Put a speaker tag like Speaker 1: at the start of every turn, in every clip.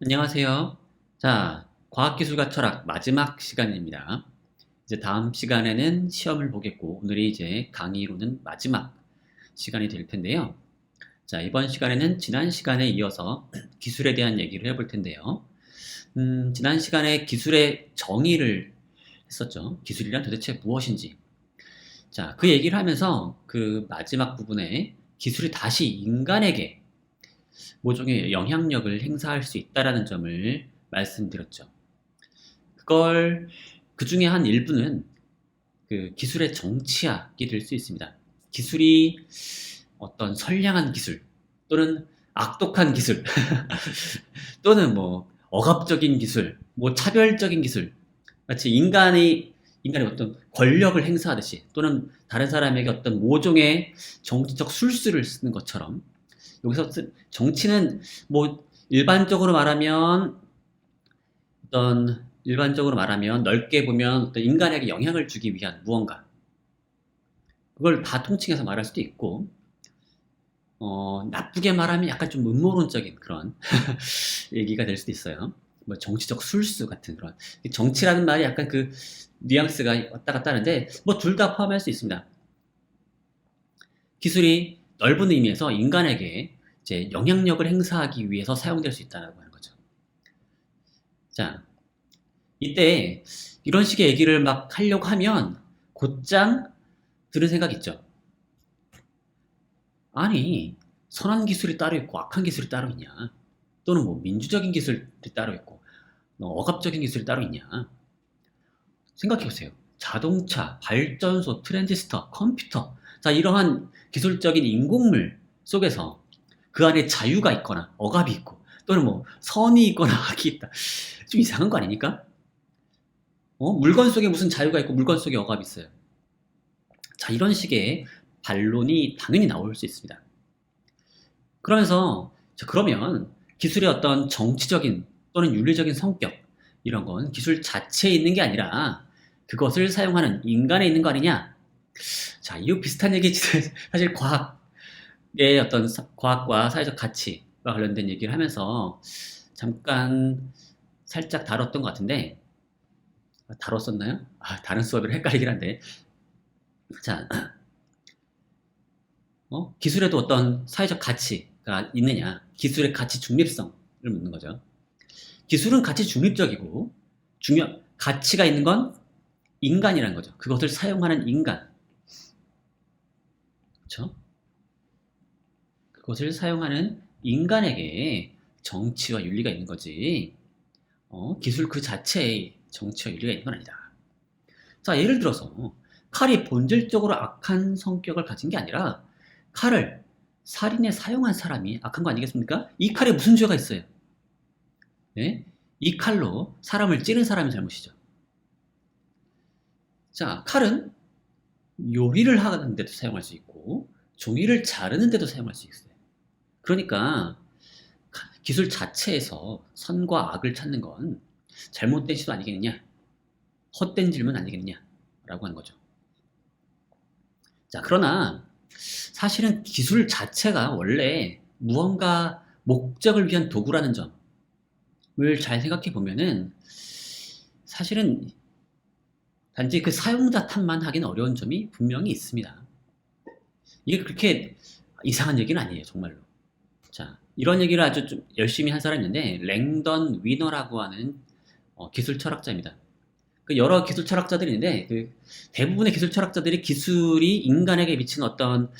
Speaker 1: 안녕하세요. 자, 과학기술과 철학 마지막 시간입니다. 이제 다음 시간에는 시험을 보겠고, 오늘이 이제 강의로는 마지막 시간이 될 텐데요. 자, 이번 시간에는 지난 시간에 이어서 기술에 대한 얘기를 해볼 텐데요. 지난 시간에 기술의 정의를 했었죠. 기술이란 도대체 무엇인지. 자, 그 얘기를 하면서 그 마지막 부분에 기술이 다시 인간에게 모종의 영향력을 행사할 수 있다라는 점을 말씀드렸죠. 그걸 그 중에 한 일부는 그 기술의 정치학이 될 수 있습니다. 기술이 어떤 선량한 기술 또는 악독한 기술 또는 뭐 억압적인 기술, 뭐 차별적인 기술, 마치 인간의 어떤 권력을 행사하듯이 또는 다른 사람에게 어떤 모종의 정치적 술수를 쓰는 것처럼 여기서 정치는 뭐 일반적으로 말하면 넓게 보면 어떤 인간에게 영향을 주기 위한 무언가 그걸 다 통칭해서 말할 수도 있고 나쁘게 말하면 약간 좀 음모론적인 그런 얘기가 될 수도 있어요. 뭐 정치적 술수 같은 그런 정치라는 말이 약간 그 뉘앙스가 왔다 갔다 하는데 뭐 둘 다 포함할 수 있습니다. 기술이 넓은 의미에서 인간에게 이제 영향력을 행사하기 위해서 사용될 수 있다고 하는 거죠. 자, 이때 이런 식의 얘기를 막 하려고 하면 곧장 드는 생각 있죠. 아니, 선한 기술이 따로 있고 악한 기술이 따로 있냐? 또는 뭐 민주적인 기술이 따로 있고 억압적인 기술이 따로 있냐? 생각해 보세요. 자동차, 발전소, 트랜지스터, 컴퓨터. 자, 이러한 기술적인 인공물 속에서 그 안에 자유가 있거나 억압이 있고 또는 뭐 선이 있거나 악이 있다. 좀 이상한 거 아닙니까? 물건 속에 무슨 자유가 있고 물건 속에 억압이 있어요. 자, 이런 식의 반론이 당연히 나올 수 있습니다. 그러면서 자, 그러면 기술의 어떤 정치적인 또는 윤리적인 성격 이런 건 기술 자체에 있는 게 아니라 그것을 사용하는 인간에 있는 거 아니냐? 자, 이거 비슷한 얘기 사실 과학의 어떤 과학과 사회적 가치와 관련된 얘기를 하면서 잠깐 살짝 다뤘던 것 같은데 다뤘었나요? 다른 수업이랑 헷갈리긴 한데 자, 기술에도 어떤 사회적 가치가 있느냐? 기술의 가치 중립성을 묻는 거죠. 기술은 가치 중립적이고 가치가 있는 건 인간이라는 거죠. 그것을 사용하는 인간, 그렇죠? 그것을 사용하는 인간에게 정치와 윤리가 있는 거지. 기술 그 자체에 정치와 윤리가 있는 건 아니다. 자, 예를 들어서 칼이 본질적으로 악한 성격을 가진 게 아니라 칼을 살인에 사용한 사람이 악한 거 아니겠습니까? 이 칼에 무슨 죄가 있어요? 네? 이 칼로 사람을 찌른 사람이 잘못이죠. 자, 칼은 요리를 하는 데도 사용할 수 있고 종이를 자르는 데도 사용할 수 있어요. 그러니까 기술 자체에서 선과 악을 찾는 건 잘못된 시도 아니겠느냐? 헛된 질문 아니겠느냐라고 하는 거죠. 자, 그러나 사실은 기술 자체가 원래 무언가 목적을 위한 도구라는 점을 잘 생각해 보면은 사실은 단지 그 사용자 탓만 하기는 어려운 점이 분명히 있습니다. 이게 그렇게 이상한 얘기는 아니에요, 정말로. 자, 이런 얘기를 아주 좀 열심히 한 사람이 있는데 랭던 위너라고 하는 기술 철학자입니다. 그 여러 기술 철학자들이 있는데 그 대부분의 기술 철학자들이 기술이 인간에게 미치는 어떤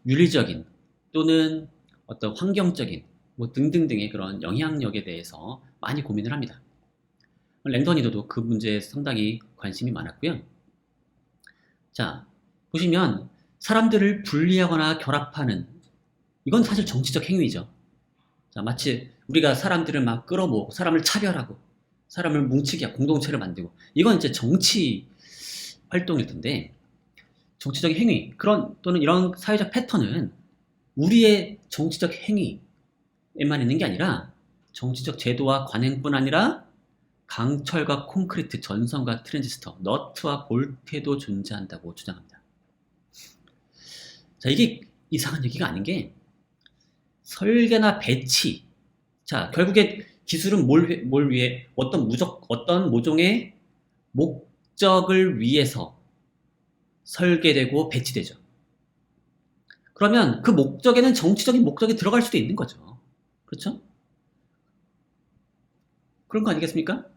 Speaker 1: 윤리적인 또는 어떤 환경적인 뭐 등등등의 그런 영향력에 대해서 많이 고민을 합니다. 랭던 위너도 그 문제에 상당히 관심이 많았고요. 자, 보시면 사람들을 분리하거나 결합하는 이건 사실 정치적 행위죠. 자, 마치 우리가 사람들을 막 끌어모으고 사람을 차별하고 사람을 뭉치게 하고 공동체를 만들고 이건 이제 정치 활동일 텐데 정치적 행위 그런 또는 이런 사회적 패턴은 우리의 정치적 행위에만 있는 게 아니라 정치적 제도와 관행뿐 아니라 강철과 콘크리트, 전선과 트랜지스터, 너트와 볼트에도 존재한다고 주장합니다. 자, 이게 이상한 얘기가 아닌 게 설계나 배치. 자, 결국에 기술은 뭘 위해, 어떤 모종의 목적을 위해서 설계되고 배치되죠. 그러면 그 목적에는 정치적인 목적이 들어갈 수도 있는 거죠. 그렇죠? 그런 거 아니겠습니까?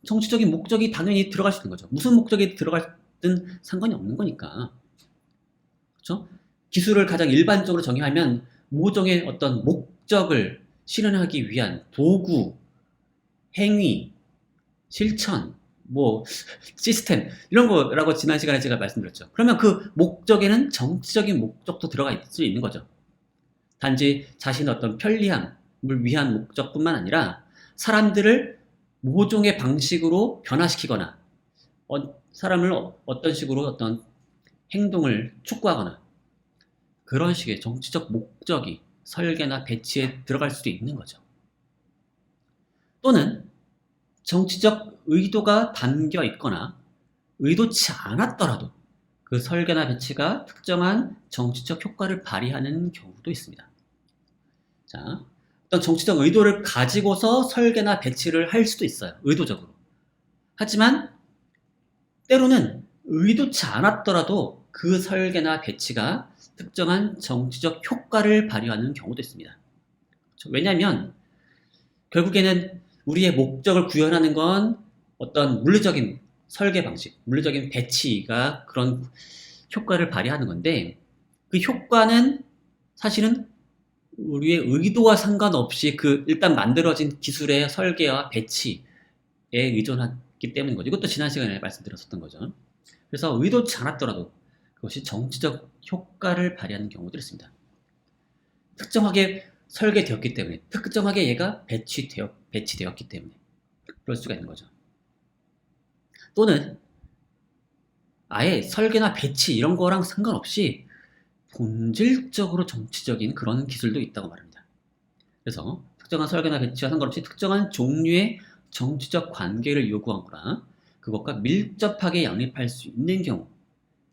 Speaker 1: 정치적인 목적이 당연히 들어갈 수 있는 거죠. 무슨 목적이 들어갔든 상관이 없는 거니까. 그렇죠? 기술을 가장 일반적으로 정의하면 모종의 어떤 목적을 실현하기 위한 도구, 행위, 실천, 뭐 시스템 이런 거라고 지난 시간에 제가 말씀드렸죠. 그러면 그 목적에는 정치적인 목적도 들어가 있을 수 있는 거죠. 단지 자신의 어떤 편리함을 위한 목적뿐만 아니라 사람들을 모종의 방식으로 변화시키거나 사람을 어떤 식으로 어떤 행동을 촉구하거나 그런 식의 정치적 목적이 설계나 배치에 들어갈 수도 있는 거죠. 또는 정치적 의도가 담겨 있거나 의도치 않았더라도 그 설계나 배치가 특정한 정치적 효과를 발휘하는 경우도 있습니다. 자, 어떤 정치적 의도를 가지고서 설계나 배치를 할 수도 있어요. 의도적으로. 하지만 때로는 의도치 않았더라도 그 설계나 배치가 특정한 정치적 효과를 발휘하는 경우도 있습니다. 왜냐하면 결국에는 우리의 목적을 구현하는 건 어떤 물리적인 설계 방식, 물리적인 배치가 그런 효과를 발휘하는 건데 그 효과는 사실은 우리의 의도와 상관없이 그 일단 만들어진 기술의 설계와 배치에 의존하기 때문인 거죠. 이것도 지난 시간에 말씀드렸었던 거죠. 그래서 의도치 않았더라도 그것이 정치적 효과를 발휘하는 경우들이 있습니다. 특정하게 설계되었기 때문에, 특정하게 얘가 배치되었기 때문에 그럴 수가 있는 거죠. 또는 아예 설계나 배치 이런 거랑 상관없이 본질적으로 정치적인 그런 기술도 있다고 말합니다. 그래서 특정한 설계나 배치와 상관없이 특정한 종류의 정치적 관계를 요구하거나 그것과 밀접하게 양립할 수 있는 경우,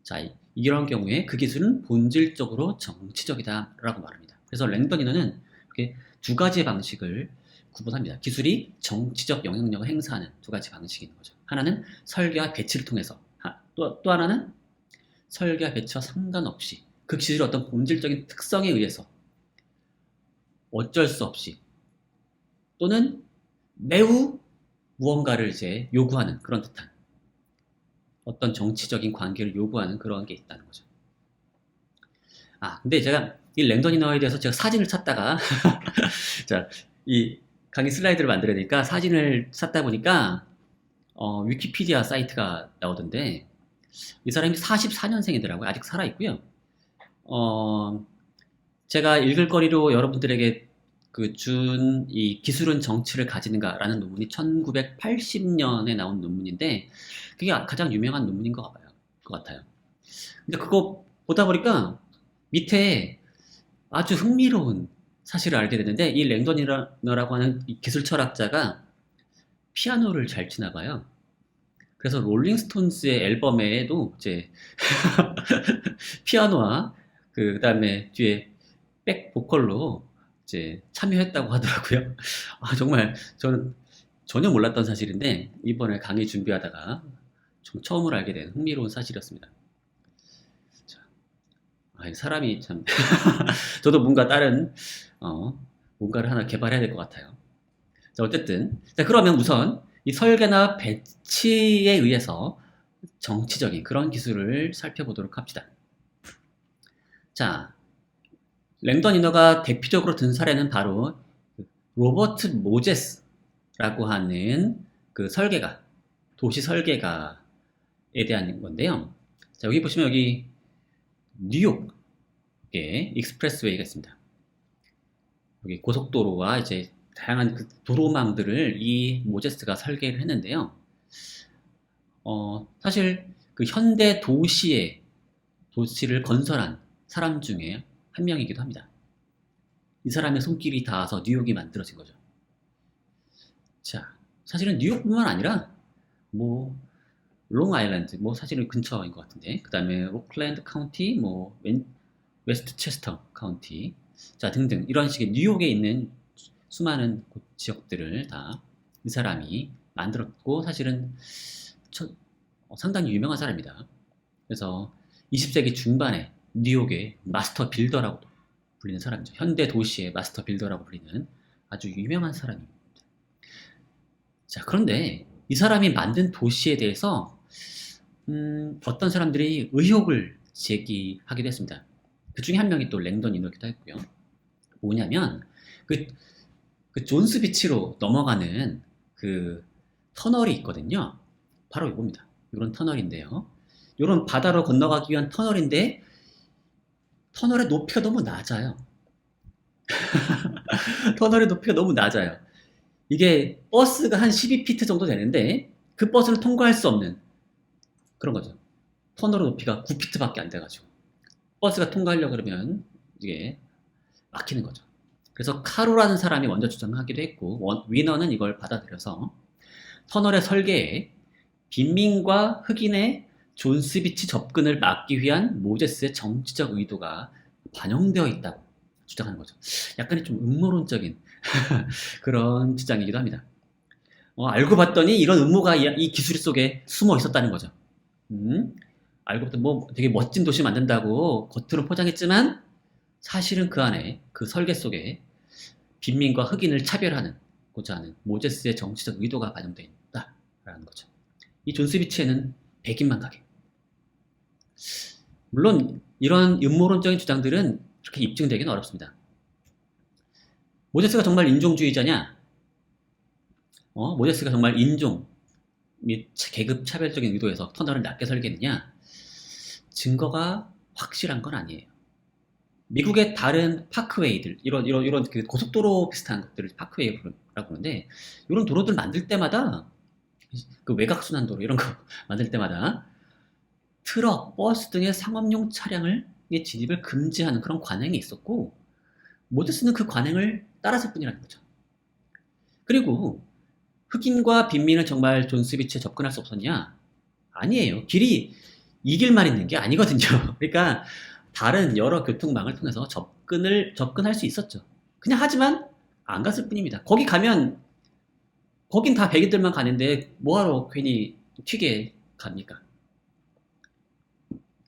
Speaker 1: 자, 이런 경우에 그 기술은 본질적으로 정치적이다라고 말합니다. 그래서 랭던 인어는 이렇게 두 가지의 방식을 구분합니다. 기술이 정치적 영향력을 행사하는 두 가지 방식이 있는 거죠. 하나는 설계와 배치를 통해서, 또 하나는 설계와 배치와 상관없이 그 기술의 어떤 본질적인 특성에 의해서 어쩔 수 없이 또는 매우 무언가를 이제 요구하는 그런 듯한 어떤 정치적인 관계를 요구하는 그런 게 있다는 거죠. 근데 제가 이 랭던 인어에 대해서 제가 사진을 찾다가 자, 이 강의 슬라이드를 만들어야 되니까 사진을 찾다 보니까 위키피디아 사이트가 나오던데 이 사람이 44년생이더라고요. 아직 살아있고요. 제가 읽을 거리로 여러분들에게 이 기술은 정치를 가지는가라는 논문이 1980년에 나온 논문인데 그게 가장 유명한 논문인 것 같아요. 근데 그거 보다 보니까 밑에 아주 흥미로운 사실을 알게 됐는데 이 랭던이라고 하는 이 기술 철학자가 피아노를 잘 치나 봐요. 그래서 롤링스톤스의 앨범에도 이제 피아노와 그다음에 뒤에 백 보컬로 이제 참여했다고 하더라고요. 정말 저는 전혀 몰랐던 사실인데 이번에 강의 준비하다가 좀 처음으로 알게 된 흥미로운 사실이었습니다. 사람이 참 저도 뭔가 다른 뭔가를 하나 개발해야 될 것 같아요. 자, 어쨌든 그러면 우선 이 설계나 배치에 의해서 정치적인 그런 기술을 살펴보도록 합시다. 자, 랭던 인어가 대표적으로 든 사례는 바로 로버트 모제스라고 하는 그 설계가, 도시 설계가에 대한 건데요. 자, 여기 보시면 여기 뉴욕에 익스프레스웨이가 있습니다. 여기 고속도로와 이제 다양한 그 도로망들을 이 모제스가 설계를 했는데요. 사실 그 현대 도시를 건설한 사람 중에 한 명이기도 합니다. 이 사람의 손길이 닿아서 뉴욕이 만들어진 거죠. 자, 사실은 뉴욕뿐만 아니라 뭐 롱아일랜드, 뭐 사실은 근처인 것 같은데, 그 다음에 로클랜드 카운티, 웨스트체스터 카운티, 자 등등 이런 식의 뉴욕에 있는 수많은 지역들을 다 이 사람이 만들었고 사실은 상당히 유명한 사람이다. 그래서 20세기 중반에 뉴욕의 마스터 빌더라고 불리는 사람이죠. 현대 도시의 마스터 빌더라고 불리는 아주 유명한 사람입니다. 자, 그런데 이 사람이 만든 도시에 대해서 어떤 사람들이 의혹을 제기하기도 했습니다. 그 중에 한 명이 또 랭던 인호기도 했고요. 뭐냐면 그 존스 비치로 넘어가는 그 터널이 있거든요. 바로 이겁니다. 이런 터널인데요. 이런 바다로 건너가기 위한 터널인데 터널의 높이가 너무 낮아요. 터널의 높이가 너무 낮아요. 이게 버스가 한 12피트 정도 되는데 그 버스를 통과할 수 없는 그런 거죠. 터널의 높이가 9피트밖에 안 돼가지고 버스가 통과하려고 그러면 이게 막히는 거죠. 그래서 카로라는 사람이 먼저 주장하기도 했고 위너는 이걸 받아들여서 터널의 설계에 빈민과 흑인의 존스비치 접근을 막기 위한 모제스의 정치적 의도가 반영되어 있다고 주장하는 거죠. 약간의 좀 음모론적인 그런 주장이기도 합니다. 알고 봤더니 이런 음모가 이 기술 속에 숨어 있었다는 거죠. 알고 봤더니 뭐 되게 멋진 도시 만든다고 겉으로 포장했지만 사실은 그 안에 그 설계 속에 빈민과 흑인을 차별하고자 하는 모제스의 정치적 의도가 반영되어 있다라는 거죠. 이 존스비치에는 백인만 가게. 물론 이런 음모론적인 주장들은 그렇게 입증되기는 어렵습니다. 모제스가 정말 인종주의자냐? 모제스가 정말 인종 및 계급 차별적인 의도에서 터널을 낮게 설계했느냐? 증거가 확실한 건 아니에요. 미국의 다른 파크웨이들, 이런 그 고속도로 비슷한 것들을 파크웨이라고 부르는데, 이런 도로들 만들 때마다, 그 외곽순환도로 이런 거 만들 때마다, 트럭, 버스 등의 상업용 차량의 진입을 금지하는 그런 관행이 있었고, 모제스는 그 관행을 따랐을 뿐이라는 거죠. 그리고, 흑인과 빈민은 정말 존스비치에 접근할 수 없었냐? 아니에요. 길이 이 길만 있는 게 아니거든요. 그러니까, 다른 여러 교통망을 통해서 접근할 수 있었죠. 그냥 하지만 안 갔을 뿐입니다. 거기 가면 거긴 다 백인들만 가는데 뭐하러 괜히 튀게 갑니까?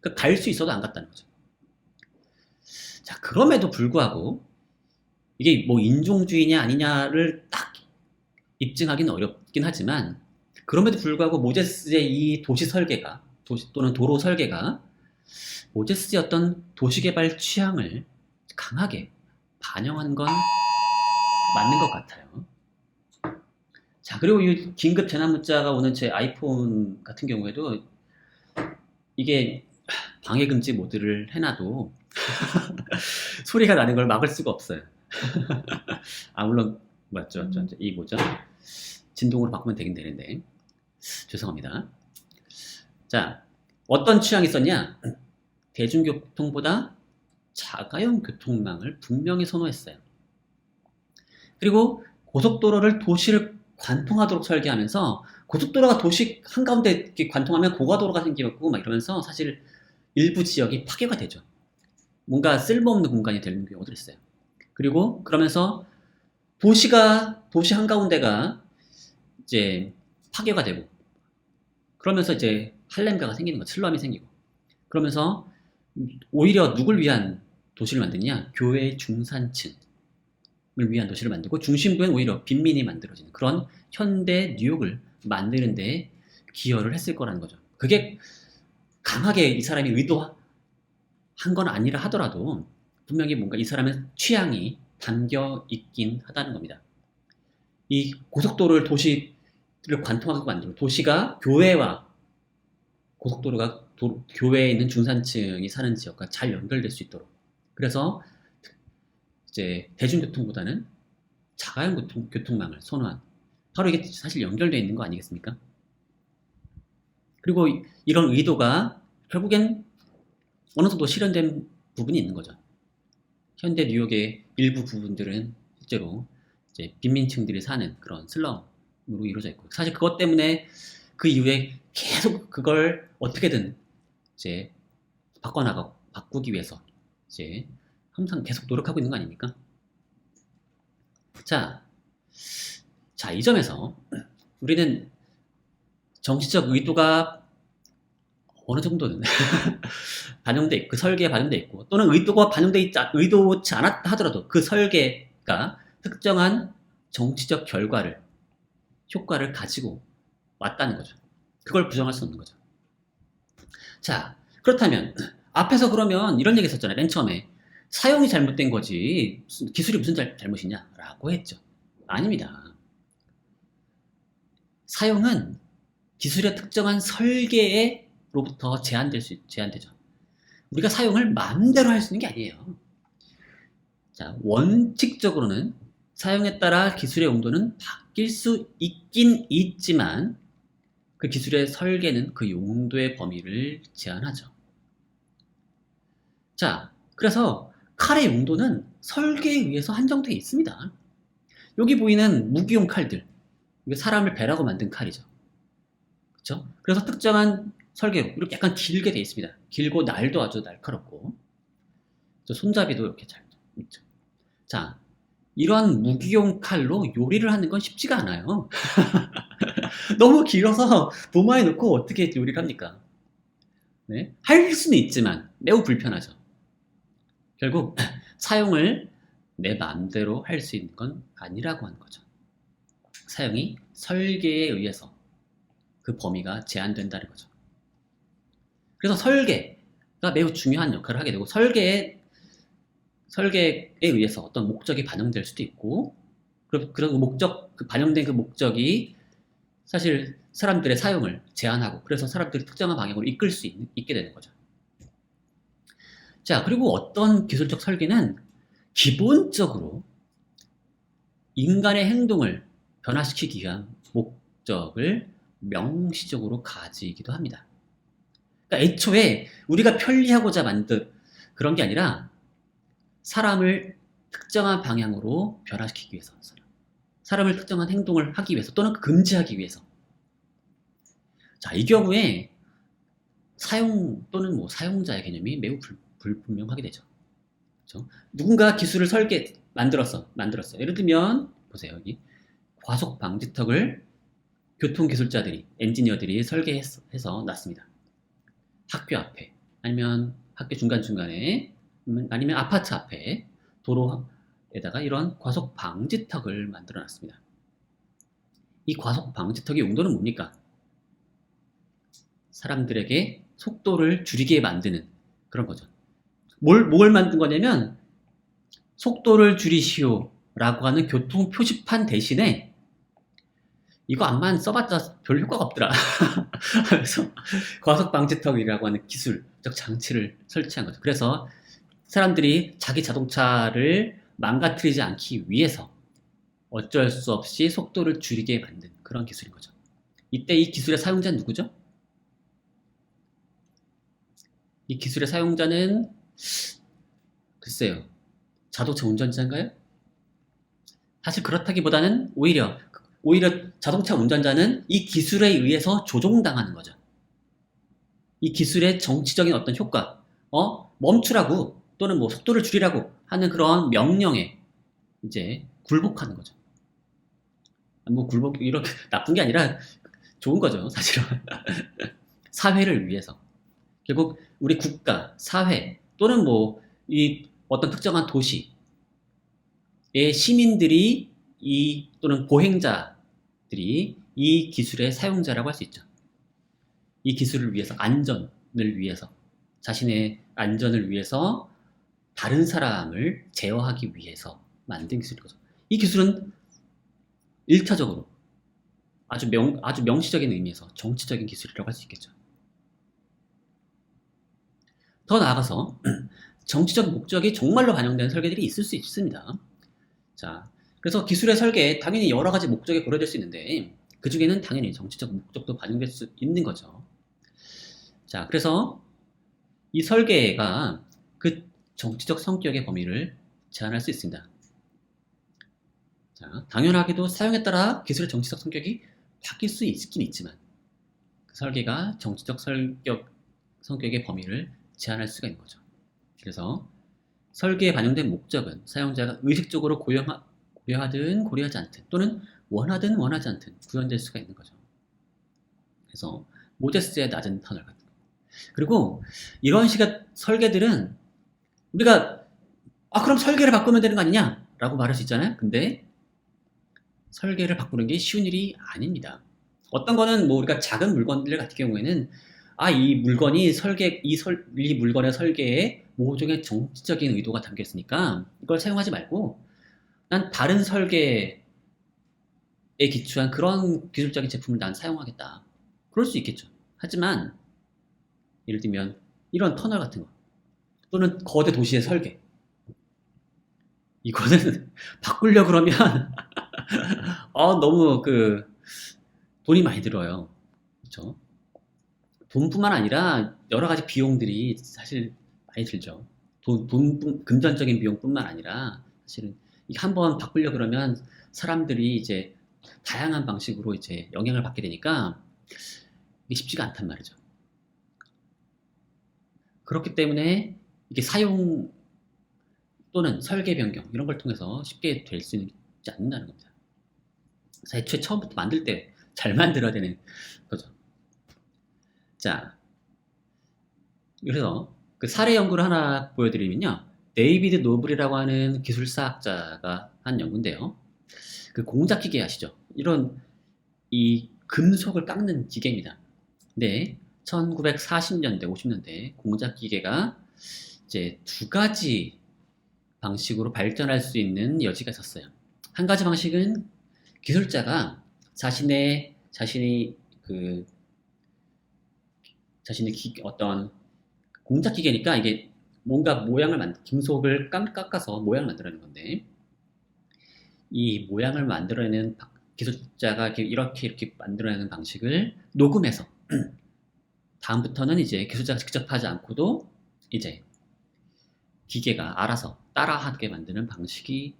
Speaker 1: 그러니까 갈 수 있어도 안 갔다는 거죠. 자, 그럼에도 불구하고 이게 뭐 인종주의냐 아니냐를 딱 입증하기는 어렵긴 하지만 그럼에도 불구하고 모제스의 이 도시 설계가 또는 도로 설계가 모제스의 어떤 도시개발 취향을 강하게 반영한 건 맞는 것 같아요. 자, 그리고 이 긴급 재난 문자가 오는 제 아이폰 같은 경우에도 이게 방해금지 모드를 해놔도 소리가 나는 걸 막을 수가 없어요. 물론 맞죠. 이 뭐죠? 진동으로 바꾸면 되긴 되는데 죄송합니다. 자, 어떤 취향이 있었냐? 대중교통보다 자가용 교통망을 분명히 선호했어요. 그리고 고속도로를 도시를 관통하도록 설계하면서 고속도로가 도시 한가운데 이렇게 관통하면 고가도로가 생기고 막 이러면서 사실 일부 지역이 파괴가 되죠. 뭔가 쓸모없는 공간이 되는 경우도 있어요. 그리고 그러면서 도시 한가운데가 이제 파괴가 되고 그러면서 이제 할렘가가 생기는 거죠. 슬럼이 생기고 그러면서 오히려 누굴 위한 도시를 만드냐? 교회의 중산층을 위한 도시를 만들고 중심부엔 오히려 빈민이 만들어지는 그런 현대 뉴욕을 만드는 데 기여를 했을 거라는 거죠. 그게 강하게 이 사람이 의도한 건 아니라 하더라도 분명히 뭔가 이 사람의 취향이 담겨 있긴 하다는 겁니다. 이 고속도로를 도시를 관통하고 만들고 도시가 교회와 고속도로가 교외에 있는 중산층이 사는 지역과 잘 연결될 수 있도록 그래서 이제 대중교통보다는 자가용 교통망을 선호한 바로 이게 사실 연결되어 있는 거 아니겠습니까? 그리고 이런 의도가 결국엔 어느 정도 실현된 부분이 있는 거죠. 현대 뉴욕의 일부 부분들은 실제로 이제 빈민층들이 사는 그런 슬럼으로 이루어져 있고 사실 그것 때문에 그 이후에 계속 그걸 어떻게든 이제 바꾸기 위해서 이제 항상 계속 노력하고 있는 거 아닙니까? 자, 이 점에서 우리는 정치적 의도가 어느 정도는 반영돼 있고, 그 설계에 반영돼 있고, 또는 의도치 않았다 하더라도 그 설계가 특정한 정치적 효과를 가지고 왔다는 거죠. 그걸 부정할 수 없는 거죠. 자, 그렇다면 앞에서 그러면 이런 얘기 했었잖아요. 맨 처음에 사용이 잘못된 거지 기술이 무슨 잘못이냐 라고 했죠. 아닙니다. 사용은 기술의 특정한 설계로부터 제한되죠. 우리가 사용을 마음대로 할 수 있는 게 아니에요. 자, 원칙적으로는 사용에 따라 기술의 용도는 바뀔 수 있긴 있지만 그 기술의 설계는 그 용도의 범위를 제한하죠. 자, 그래서 칼의 용도는 설계에 의해서 한정되어 있습니다. 여기 보이는 무기용 칼들, 이게 사람을 배라고 만든 칼이죠. 그렇죠? 그래서 특정한 설계로 이렇게 약간 길게 되어 있습니다. 길고 날도 아주 날카롭고 손잡이도 이렇게 잘 있죠. 자, 이런 무기용 칼로 요리를 하는 건 쉽지가 않아요. 너무 길어서 도마에 넣고 어떻게 요리를 합니까? 네? 할 수는 있지만 매우 불편하죠. 결국 사용을 내 마음대로 할 수 있는 건 아니라고 하는 거죠. 사용이 설계에 의해서 그 범위가 제한된다는 거죠. 그래서 설계가 매우 중요한 역할을 하게 되고, 설계에 의해서 어떤 목적이 반영될 수도 있고, 그리고 반영된 그 목적이 사실 사람들의 사용을 제한하고, 그래서 사람들이 특정한 방향으로 이끌 수 있게 되는 거죠. 자, 그리고 어떤 기술적 설계는 기본적으로 인간의 행동을 변화시키기 위한 목적을 명시적으로 가지기도 합니다. 그러니까 애초에 우리가 편리하고자 만든 그런 게 아니라 사람을 특정한 방향으로 변화시키기 위해서, 사람을 특정한 행동을 하기 위해서, 또는 금지하기 위해서. 자, 이 경우에 사용 또는 사용자의 개념이 매우 불분명하게 되죠. 그렇죠? 누군가 기술을 만들었어요. 예를 들면 보세요. 여기 과속 방지턱을 교통기술자들이, 엔지니어들이 설계해서 놨습니다. 학교 앞에, 아니면 학교 중간중간에, 아니면 아파트 앞에, 도로에다가 이런 과속 방지턱을 만들어 놨습니다. 이 과속 방지턱의 용도는 뭡니까? 사람들에게 속도를 줄이게 만드는 그런 거죠. 뭘 만든 거냐면, 속도를 줄이시오 라고 하는 교통 표지판 대신에 이거 암만 써봤자 별 효과가 없더라. 그래서 과속 방지턱이라고 하는 기술적 장치를 설치한 거죠. 그래서 사람들이 자기 자동차를 망가뜨리지 않기 위해서 어쩔 수 없이 속도를 줄이게 만든 그런 기술인 거죠. 이때 이 기술의 사용자는 누구죠? 이 기술의 사용자는 글쎄요. 자동차 운전자인가요? 사실 그렇다기보다는 오히려 자동차 운전자는 이 기술에 의해서 조종당하는 거죠. 이 기술의 정치적인 어떤 효과, 멈추라고 또는 속도를 줄이라고 하는 그런 명령에 이제 굴복하는 거죠. 이렇게 나쁜 게 아니라 좋은 거죠, 사실은. 사회를 위해서. 결국 우리 국가, 사회 또는 이 어떤 특정한 도시의 시민들이 또는 보행자들이 이 기술의 사용자라고 할 수 있죠. 이 기술을 위해서, 안전을 위해서, 자신의 안전을 위해서 다른 사람을 제어하기 위해서 만든 기술인 거죠. 이 기술은 1차적으로 아주 명시적인 의미에서 정치적인 기술이라고 할 수 있겠죠. 더 나아가서 정치적 목적이 정말로 반영되는 설계들이 있을 수 있습니다. 자, 그래서 기술의 설계에 당연히 여러 가지 목적이 고려될 수 있는데 그 중에는 당연히 정치적 목적도 반영될 수 있는 거죠. 자, 그래서 이 설계가 그 정치적 성격의 범위를 제한할 수 있습니다. 자, 당연하게도 사용에 따라 기술의 정치적 성격이 바뀔 수 있긴 있지만 그 설계가 정치적 성격의 범위를 제한할 수가 있는 거죠. 그래서 설계에 반영된 목적은 사용자가 의식적으로 고려하든 고려하지 않든 또는 원하든 원하지 않든 구현될 수가 있는 거죠. 그래서 모제스의 낮은 터널 같은 거. 그리고 이런 식의 설계들은 우리가 그럼 설계를 바꾸면 되는 거 아니냐? 라고 말할 수 있잖아요. 근데 설계를 바꾸는 게 쉬운 일이 아닙니다. 어떤 거는 뭐 우리가 작은 물건들 같은 경우에는 이 물건이 이 물건의 설계에 모종의 정치적인 의도가 담겨 있으니까 이걸 사용하지 말고 난 다른 설계에 기초한 그런 기술적인 제품을 난 사용하겠다. 그럴 수 있겠죠. 하지만 예를 들면 이런 터널 같은 거 또는 거대 도시의 설계 이거는 바꾸려 그러면 너무 돈이 많이 들어요. 그렇죠? 돈뿐만 아니라 여러 가지 비용들이 사실 많이 들죠. 금전적인 비용뿐만 아니라 사실은 이게 한번 바꾸려 그러면 사람들이 이제 다양한 방식으로 이제 영향을 받게 되니까 이게 쉽지가 않단 말이죠. 그렇기 때문에 이게 사용 또는 설계 변경 이런 걸 통해서 쉽게 될 수 있지 않는다는 겁니다. 그래서 애초에 처음부터 만들 때 잘 만들어야 되는 거죠. 자, 그래서 그 사례 연구를 하나 보여드리면요. 데이비드 노블이라고 하는 기술사학자가 한 연구인데요. 그 공작 기계 아시죠? 이런 이 금속을 깎는 기계입니다. 근데 1940년대, 50년대 공작 기계가 이제 두 가지 방식으로 발전할 수 있는 여지가 있었어요. 한 가지 방식은 기술자가 자신이 어떤 공작 기계니까 이게 뭔가 금속을 깎아서 모양을 만들어내는 건데 이 모양을 만들어내는 기술자가 이렇게 만들어내는 방식을 녹음해서 다음부터는 이제 기술자가 직접 하지 않고도 이제 기계가 알아서 따라하게 만드는 방식이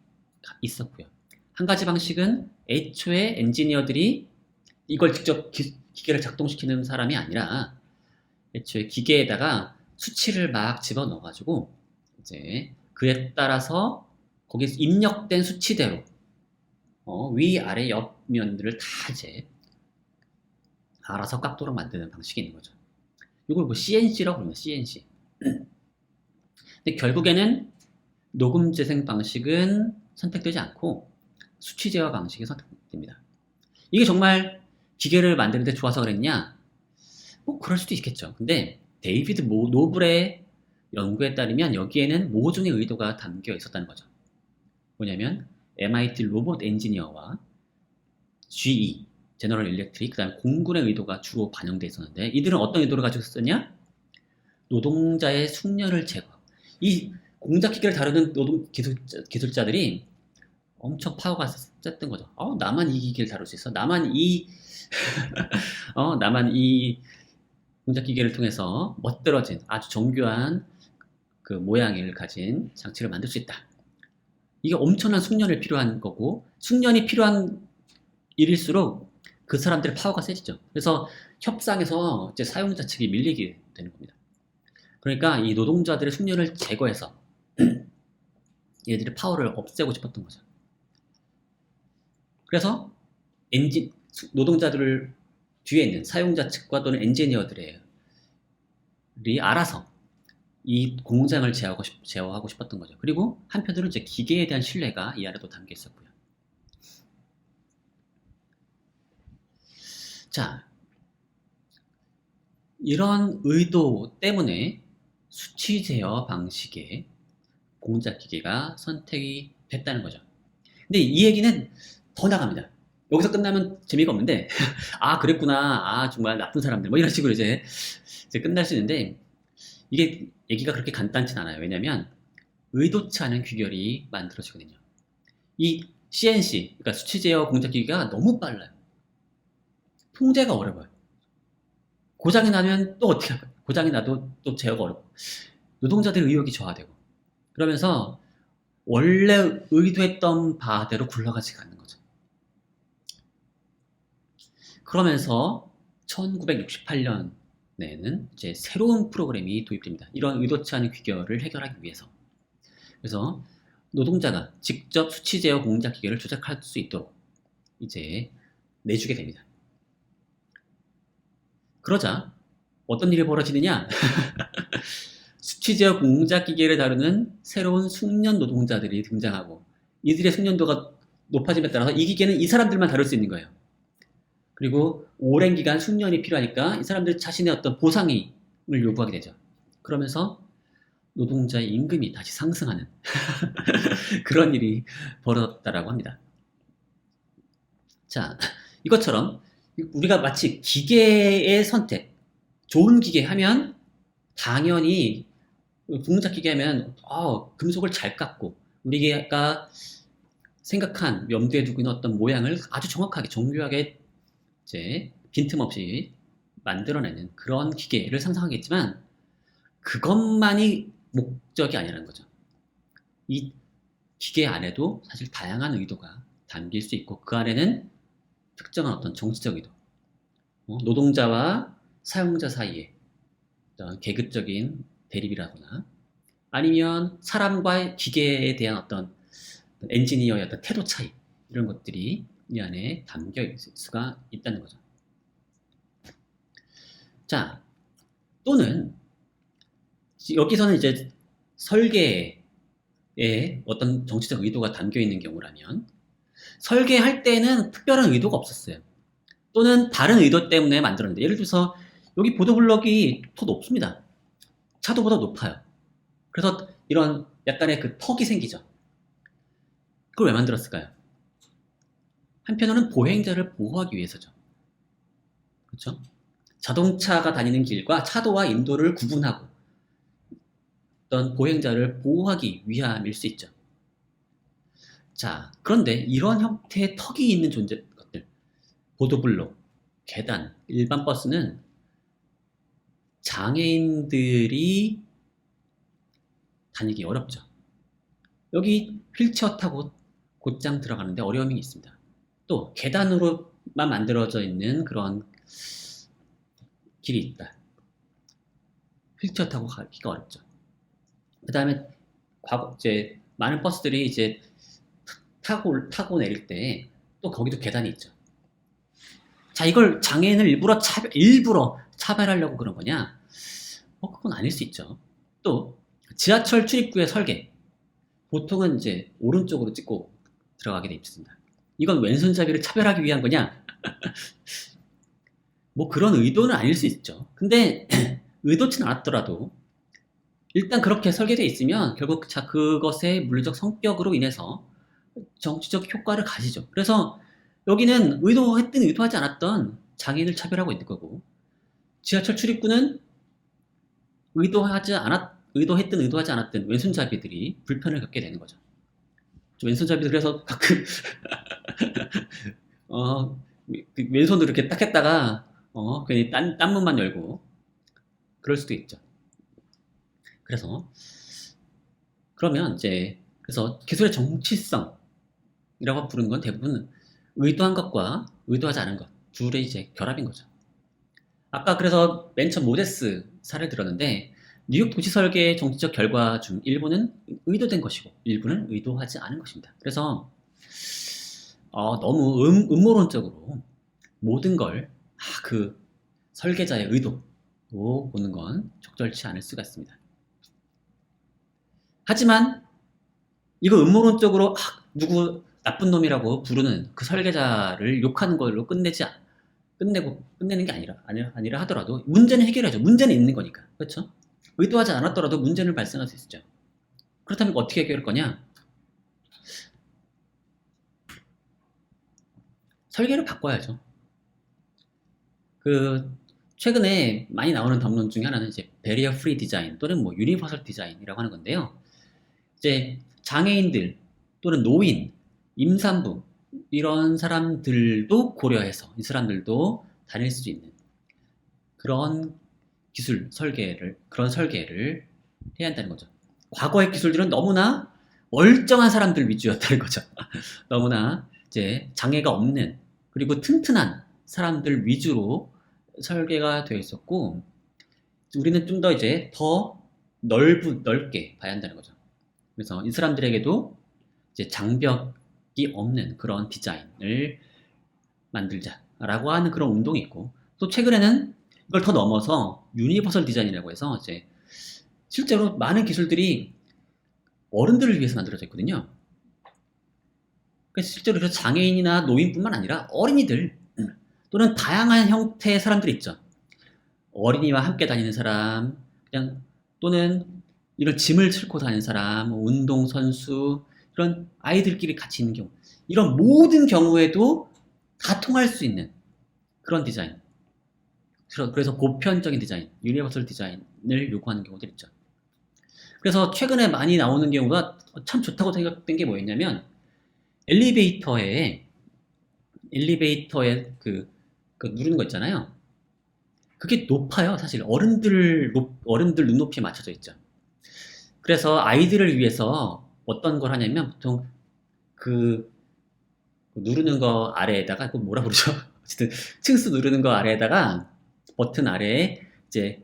Speaker 1: 있었고요. 한 가지 방식은 애초에 엔지니어들이 이걸 직접 기계를 작동시키는 사람이 아니라 애초에 기계에다가 수치를 막 집어넣어가지고 이제 그에 따라서 거기서 입력된 수치대로 위, 아래, 옆면들을 다 이제 알아서 깎도록 만드는 방식이 있는 거죠. 이걸 뭐 CNC라고 부릅니다. CNC. 근데 결국에는 녹음 재생 방식은 선택되지 않고 수치 제어 방식이 선택됩니다. 이게 정말 기계를 만드는데 좋아서 그랬냐? 뭐 그럴 수도 있겠죠. 근데 데이비드 노블의 연구에 따르면 여기에는 모종의 의도가 담겨 있었다는 거죠. 뭐냐면 MIT 로봇 엔지니어와 GE, 제너럴 일렉트릭, 그 다음에 공군의 의도가 주로 반영되어 있었는데 이들은 어떤 의도를 가지고 있었냐? 노동자의 숙련을 제거. 이 공작기계를 다루는 기술자들이 엄청 파워가 셌던 거죠. 나만 이 기계를 다룰 수 있어? 나만 이 공작기계를 통해서 멋들어진 아주 정교한 그 모양을 가진 장치를 만들 수 있다. 이게 엄청난 숙련이 필요한 거고 숙련이 필요한 일일수록 그 사람들의 파워가 세지죠. 그래서 협상에서 이제 사용자 측이 밀리게 되는 겁니다. 그러니까 이 노동자들의 숙련을 제거해서 얘들의 파워를 없애고 싶었던 거죠. 그래서 노동자들 뒤에 있는 사용자 측과 또는 엔지니어들이 알아서 이 공장을 제어하고 싶었던 거죠. 그리고 한편으로는 이제 기계에 대한 신뢰가 이 안에도 담겨 있었고요. 자, 이런 의도 때문에 수치 제어 방식의 공작 기계가 선택이 됐다는 거죠. 근데 이 얘기는 더 나갑니다. 여기서 끝나면 재미가 없는데 그랬구나. 정말 나쁜 사람들 뭐 이런 식으로 이제 끝날 수 있는데 이게 얘기가 그렇게 간단치 않아요. 왜냐면 의도치 않은 귀결이 만들어지거든요. 이 CNC, 그러니까 수치 제어 공작 기계가 너무 빨라요. 통제가 어려워요. 고장이 나면 또 어떻게 할까요? 고장이 나도 또 제어가 어렵고 노동자들의 의욕이 저하되고 그러면서 원래 의도했던 바대로 굴러가지가 않는 거죠. 그러면서 1968년에는 이제 새로운 프로그램이 도입됩니다. 이런 의도치 않은 귀결을 해결하기 위해서. 그래서 노동자가 직접 수치 제어 공작 기계를 조작할 수 있도록 이제 내주게 됩니다. 그러자 어떤 일이 벌어지느냐? 수치 제어 공작 기계를 다루는 새로운 숙련 노동자들이 등장하고 이들의 숙련도가 높아짐에 따라서 이 기계는 이 사람들만 다룰 수 있는 거예요. 그리고 오랜 기간 숙련이 필요하니까 이 사람들 자신의 어떤 보상을 요구하게 되죠. 그러면서 노동자의 임금이 다시 상승하는 그런 일이 벌어졌다라고 합니다. 자, 이것처럼 우리가 마치 기계의 선택, 좋은 기계 하면 당연히 공작 기계 하면 금속을 잘 깎고 우리가 생각한 염두에 두고 있는 어떤 모양을 아주 정확하게 정교하게 이제 빈틈없이 만들어내는 그런 기계를 상상하겠지만 그것만이 목적이 아니라는 거죠. 이 기계 안에도 사실 다양한 의도가 담길 수 있고 그 안에는 특정한 어떤 정치적 의도, 노동자와 사용자 사이에 어떤 계급적인 대립이라거나 아니면 사람과 기계에 대한 어떤 엔지니어의 어떤 태도 차이 이런 것들이 이 안에 담겨 있을 수가 있다는 거죠. 자, 또는 여기서는 이제 설계에 어떤 정치적 의도가 담겨 있는 경우라면 설계할 때는 특별한 의도가 없었어요. 또는 다른 의도 때문에 만들었는데 예를 들어서 여기 보도블럭이 더 높습니다. 차도보다 높아요. 그래서 이런 약간의 그 턱이 생기죠. 그걸 왜 만들었을까요? 한편으로는 보행자를 보호하기 위해서죠. 그렇죠? 자동차가 다니는 길과 차도와 인도를 구분하고 어떤 보행자를 보호하기 위함일 수 있죠. 자, 그런데 이런 형태의 턱이 있는 것들, 보도블록, 계단, 일반 버스는 장애인들이 다니기 어렵죠. 여기 휠체어 타고 곧장 들어가는데 어려움이 있습니다. 또 계단으로만 만들어져 있는 그런 길이 있다. 휠체어 타고 가기가 어렵죠. 그 다음에 이제 많은 버스들이 이제 타고 내릴 때 또 거기도 계단이 있죠. 자, 이걸 장애인을 일부러 차별하려고 그런 거냐? 그건 아닐 수 있죠. 또 지하철 출입구의 설계 보통은 이제 오른쪽으로 찍고 들어가게 돼 있습니다. 이건 왼손잡이를 차별하기 위한 거냐? 뭐 그런 의도는 아닐 수 있죠. 근데 의도치는 않았더라도 일단 그렇게 설계되어 있으면 결국 그것의 물리적 성격으로 인해서 정치적 효과를 가지죠. 그래서 여기는 의도했든 의도하지 않았던 장애인을 차별하고 있는 거고 지하철 출입구는 의도했든 의도하지 않았든 왼손잡이들이 불편을 겪게 되는 거죠. 왼손잡이들 그래서 가끔 왼손으로 이렇게 딱 했다가 괜히 딴 문만 열고 그럴 수도 있죠. 그래서 그러면 이제 그래서 기술의 정치성이라고 부르는 건 대부분 의도한 것과 의도하지 않은 것 둘의 이제 결합인 거죠. 아까 그래서 맨 처음 모데스 사례를 들었는데 뉴욕 도시 설계의 정치적 결과 중 일부는 의도된 것이고 일부는 의도하지 않은 것입니다. 그래서 너무 음모론적으로 모든 걸 그 설계자의 의도로 보는 건 적절치 않을 수가 있습니다. 하지만 이거 음모론적으로 누구 나쁜 놈이라고 부르는 그 설계자를 욕하는 걸로 끝내는 게 아니라 하더라도 문제는 해결하죠. 문제는 있는 거니까. 그렇죠? 의도하지 않았더라도 문제는 발생할 수 있죠. 그렇다면 어떻게 해결할 거냐? 설계를 바꿔야죠. 최근에 많이 나오는 담론 중에 하나는 이제 베리어 프리 디자인 또는 뭐 유니버설 디자인이라고 하는 건데요. 이제 장애인들 또는 노인, 임산부 이런 사람들도 고려해서 이 사람들도 다닐 수 있는 그런 그런 설계를 해야 한다는 거죠. 과거의 기술들은 너무나 멀쩡한 사람들 위주였다는 거죠. 너무나 이제 장애가 없는 그리고 튼튼한 사람들 위주로 설계가 되어 있었고 우리는 좀 더 이제 더 넓게 봐야 한다는 거죠. 그래서 이 사람들에게도 이제 장벽이 없는 그런 디자인을 만들자라고 하는 그런 운동이 있고, 또 최근에는 이걸 더 넘어서 유니버설 디자인이라고 해서 이제 실제로 많은 기술들이 어른들을 위해서 만들어져 있거든요. 그래서 실제로 그 장애인이나 노인뿐만 아니라 어린이들 또는 다양한 형태의 사람들이 있죠. 어린이와 함께 다니는 사람, 그냥 또는 이런 짐을 싣고 다니는 사람, 뭐 운동선수, 이런 아이들끼리 같이 있는 경우, 이런 모든 경우에도 다 통할 수 있는 그런 디자인. 그래서 보편적인 디자인, 유니버설 디자인을 요구하는 경우들 있죠. 그래서 최근에 많이 나오는 경우가 참 좋다고 생각된 게 뭐였냐면, 엘리베이터에 그 누르는 거 있잖아요. 그게 높아요. 사실 어른들 눈높이에 맞춰져 있죠. 그래서 아이들을 위해서 어떤 걸 하냐면 보통 그 누르는 거 아래에다가 그 뭐라 그러죠? 어쨌든 층수 누르는 거 아래에다가 버튼 아래에 이제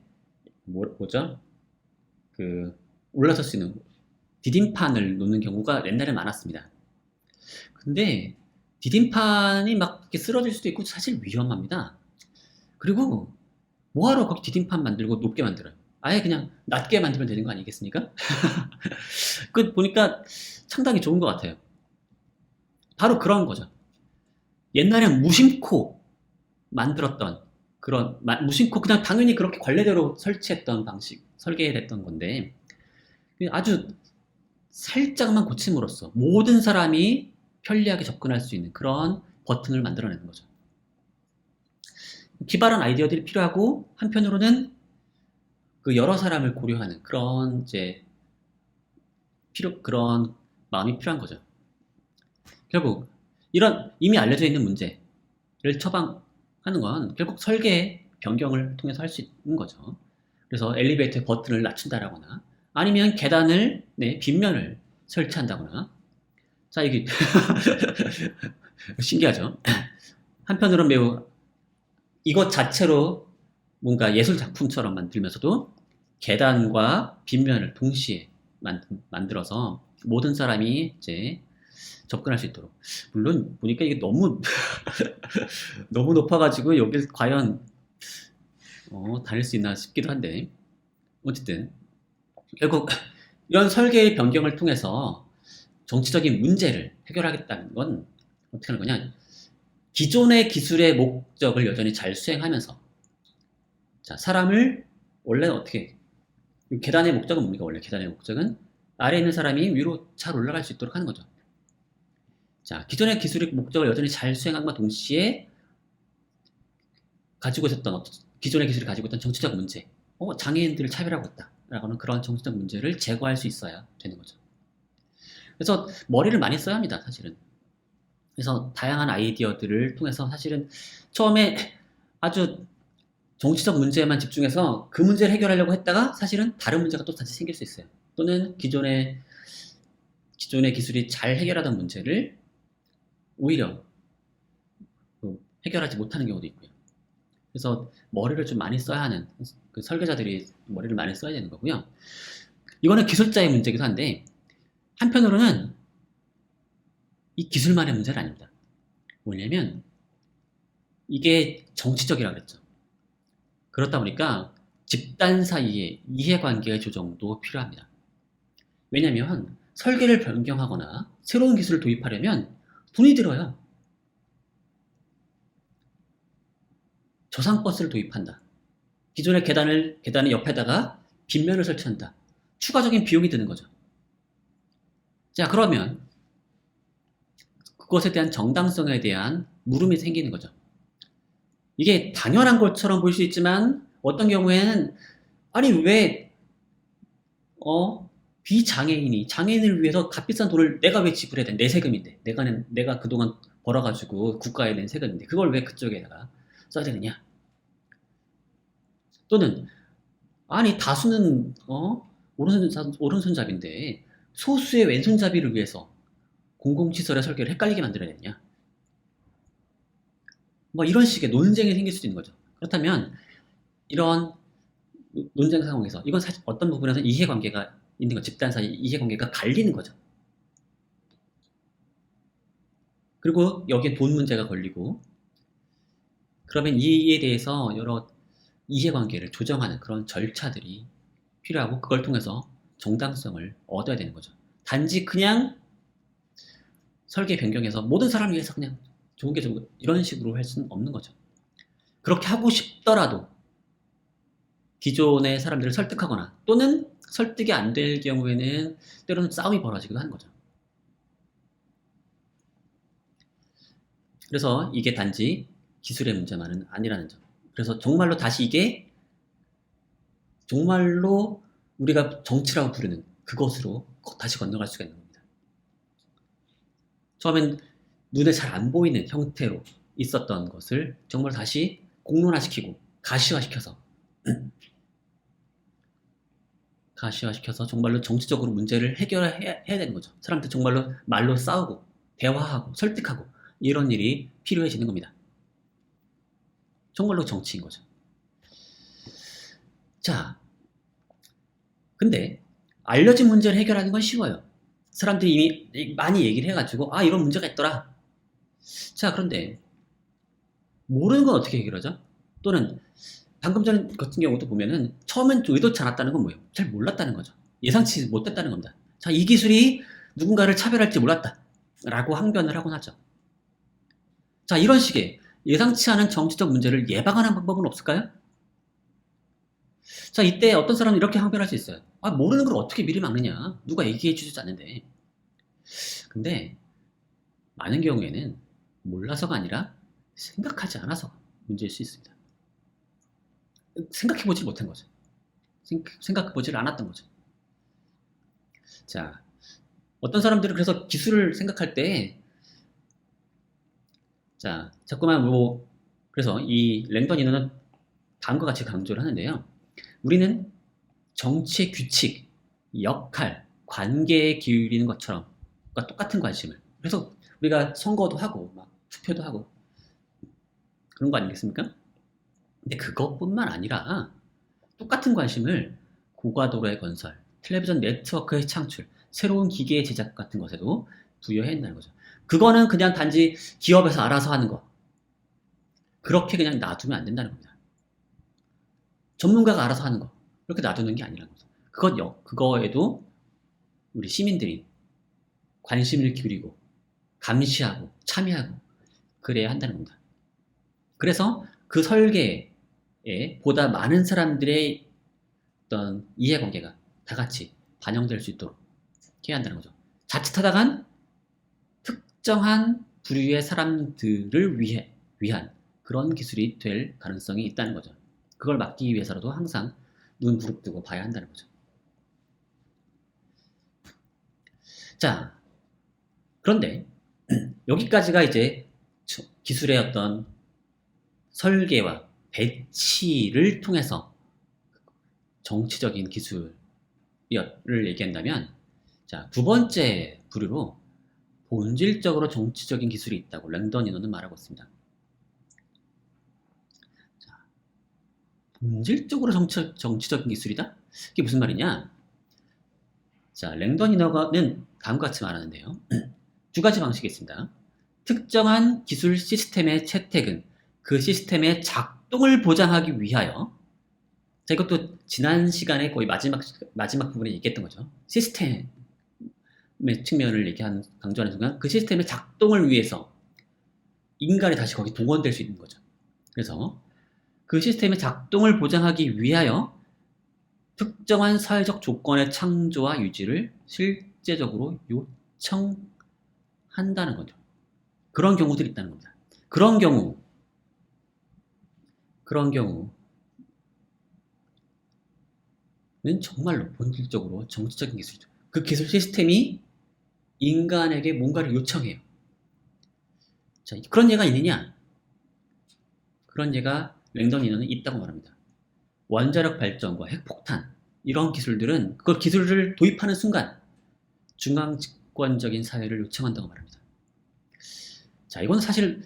Speaker 1: 뭐죠? 그 올라설 수 있는 디딤판을 놓는 경우가 옛날에 많았습니다. 근데 디딤판이 막 이렇게 쓰러질 수도 있고 사실 위험합니다. 그리고 뭐하러 거기 디딤판 만들고 높게 만들어요? 아예 그냥 낮게 만들면 되는 거 아니겠습니까? 그 보니까 상당히 좋은 것 같아요. 바로 그런 거죠. 옛날엔 무심코 만들었던 그런 무심코 그냥 당연히 그렇게 관례대로 설치했던 방식, 설계됐던 건데 아주 살짝만 고침으로써 모든 사람이 편리하게 접근할 수 있는 그런 버튼을 만들어내는 거죠. 기발한 아이디어들이 필요하고 한편으로는 그 여러 사람을 고려하는 그런 그런 마음이 필요한 거죠. 결국 이런 이미 알려져 있는 문제를 처방하는 건 결국 설계 변경을 통해서 할 수 있는 거죠. 그래서 엘리베이터의 버튼을 낮춘다라거나 아니면 계단을 빗면을 설치한다거나. 자, 이게 신기하죠. 한편으로는 매우 이것 자체로 뭔가 예술 작품처럼 만들면서도 계단과 빗면을 동시에 만들어서 모든 사람이 이제 접근할 수 있도록. 물론 보니까 이게 너무 너무 높아가지고 여길 과연 다닐 수 있나 싶기도 한데, 어쨌든 결국 이런 설계의 변경을 통해서 정치적인 문제를 해결하겠다는 건 어떻게 하는 거냐? 기존의 기술의 목적을 여전히 잘 수행하면서, 자, 사람을 원래 어떻게 계단의 목적은 뭡니까? 원래 계단의 목적은 아래에 있는 사람이 위로 잘 올라갈 수 있도록 하는 거죠. 자, 기존의 기술의 목적을 여전히 잘 수행함과 동시에 가지고 있었던 기존의 기술이 가지고 있던 정치적 문제, 장애인들을 차별하고 있다라고는 그런 정치적 문제를 제거할 수 있어야 되는 거죠. 그래서 머리를 많이 써야 합니다, 사실은. 그래서 다양한 아이디어들을 통해서 사실은 처음에 아주 정치적 문제에만 집중해서 그 문제를 해결하려고 했다가 사실은 다른 문제가 또 다시 생길 수 있어요. 또는 기존의 기술이 잘 해결하던 문제를 오히려 해결하지 못하는 경우도 있고요. 그래서 머리를 좀 많이 써야 하는, 그 설계자들이 머리를 많이 써야 되는 거고요. 이거는 기술자의 문제이기도 한데 한편으로는 이 기술만의 문제는 아닙니다. 뭐냐면 이게 정치적이라고 그랬죠. 그렇다 보니까 집단 사이의 이해관계의 조정도 필요합니다. 왜냐하면 설계를 변경하거나 새로운 기술을 도입하려면 돈이 들어요. 저상버스를 도입한다. 기존의 계단의 옆에다가 빗면을 설치한다. 추가적인 비용이 드는 거죠. 자, 그러면 그것에 대한 정당성에 대한 물음이 생기는 거죠. 이게 당연한 것처럼 보일 수 있지만 어떤 경우에는 아니 왜 장애인을 위해서 값비싼 돈을 내가 왜 지불해야 돼? 내 세금인데 내가 그동안 벌어가지고 국가에 낸 세금인데 그걸 왜 그쪽에다가 써야 되느냐? 또는 아니 다수는 오른손잡인데 소수의 왼손잡이를 위해서 공공시설의 설계를 헷갈리게 만들어야 되느냐? 뭐 이런 식의 논쟁이 생길 수도 있는 거죠. 그렇다면 이런 논쟁 상황에서 이건 사실 어떤 부분에서 이해관계가 있는 거, 집단 사이 이해관계가 갈리는 거죠. 그리고 여기에 돈 문제가 걸리고, 그러면 이에 대해서 여러 이해관계를 조정하는 그런 절차들이 필요하고, 그걸 통해서 정당성을 얻어야 되는 거죠. 단지 그냥 설계 변경해서 모든 사람을 위해서 그냥 좋은 게 좋은 거, 이런 식으로 할 수는 없는 거죠. 그렇게 하고 싶더라도 기존의 사람들을 설득하거나, 또는 설득이 안 될 경우에는 때로는 싸움이 벌어지기도 하는 거죠. 그래서 이게 단지 기술의 문제만은 아니라는 점. 그래서 정말로 다시 이게 정말로 우리가 정치라고 부르는 그것으로 다시 건너갈 수가 있는 겁니다. 처음엔 눈에 잘 안 보이는 형태로 있었던 것을 정말 다시 공론화시키고 가시화시켜서 정말로 정치적으로 문제를 해결해야 되는 거죠. 사람들 정말로 말로 싸우고 대화하고 설득하고 이런 일이 필요해지는 겁니다. 정말로 정치인 거죠. 자, 근데 알려진 문제를 해결하는 건 쉬워요. 사람들이 이미 많이 얘기를 해가지고 이런 문제가 있더라. 자, 그런데 모르는 건 어떻게 해결하죠? 또는 방금 전 같은 경우도 보면은 처음엔 의도치 않았다는 건 뭐예요? 잘 몰랐다는 거죠. 예상치 못했다는 겁니다. 자, 이 기술이 누군가를 차별할지 몰랐다 라고 항변을 하곤 하죠. 자, 이런 식의 예상치 않은 정치적 문제를 예방하는 방법은 없을까요? 자, 이때 어떤 사람은 이렇게 항변할 수 있어요. 모르는 걸 어떻게 미리 막느냐. 누가 얘기해 주지 않는데. 근데 많은 경우에는 몰라서가 아니라 생각하지 않아서 문제일 수 있습니다. 생각해보지 못한 거죠. 생각해보질 않았던 거죠. 자, 어떤 사람들은 그래서 기술을 생각할 때, 자, 자꾸만 그래서 이 랭던 인어는 다음과 같이 강조를 하는데요. 우리는 정치의 규칙, 역할, 관계에 기울이는 것처럼 똑같은 관심을. 그래서 우리가 선거도 하고, 막 투표도 하고, 그런 거 아니겠습니까? 근데 그것뿐만 아니라 똑같은 관심을 고가도로의 건설, 텔레비전 네트워크의 창출, 새로운 기계의 제작 같은 것에도 부여했다는 거죠. 그거는 그냥 단지 기업에서 알아서 하는 거. 그렇게 그냥 놔두면 안 된다는 겁니다. 전문가가 알아서 하는 거. 그렇게 놔두는 게 아니라는 거죠. 그거에도 우리 시민들이 관심을 기울이고, 감시하고, 참여하고, 그래야 한다는 겁니다. 그래서 그 설계에 보다 많은 사람들의 어떤 이해관계가 다 같이 반영될 수 있도록 해야 한다는 거죠. 자칫하다간 특정한 부류의 사람들을 위한 그런 기술이 될 가능성이 있다는 거죠. 그걸 막기 위해서라도 항상 눈 부릅뜨고 봐야 한다는 거죠. 자, 그런데 여기까지가 이제 기술의 어떤 설계와 배치를 통해서 정치적인 기술을 얘기한다면, 자, 두 번째 부류로 본질적으로 정치적인 기술이 있다고 랭던 인어는 말하고 있습니다. 자, 본질적으로 정치적인 기술이다? 이게 무슨 말이냐? 자, 랭던 인어는 다음과 같이 말하는데요. 두 가지 방식이 있습니다. 특정한 기술 시스템의 채택은 그 시스템의 작동을 보장하기 위하여, 자, 이것도 지난 시간에 거의 마지막 부분에 얘기했던 거죠. 시스템의 측면을 강조하는 순간 그 시스템의 작동을 위해서 인간이 다시 거기 동원될 수 있는 거죠. 그래서 그 시스템의 작동을 보장하기 위하여 특정한 사회적 조건의 창조와 유지를 실제적으로 요청한다는 거죠. 그런 경우들이 있다는 겁니다. 그런 경우는 정말로 본질적으로 정치적인 기술이죠. 그 기술 시스템이 인간에게 뭔가를 요청해요. 자, 그런 예가 있느냐? 그런 예가 랭던 인어는 있다고 말합니다. 원자력 발전과 핵폭탄, 이런 기술들은 그 기술을 도입하는 순간 중앙집권적인 사회를 요청한다고 말합니다. 자, 이건 사실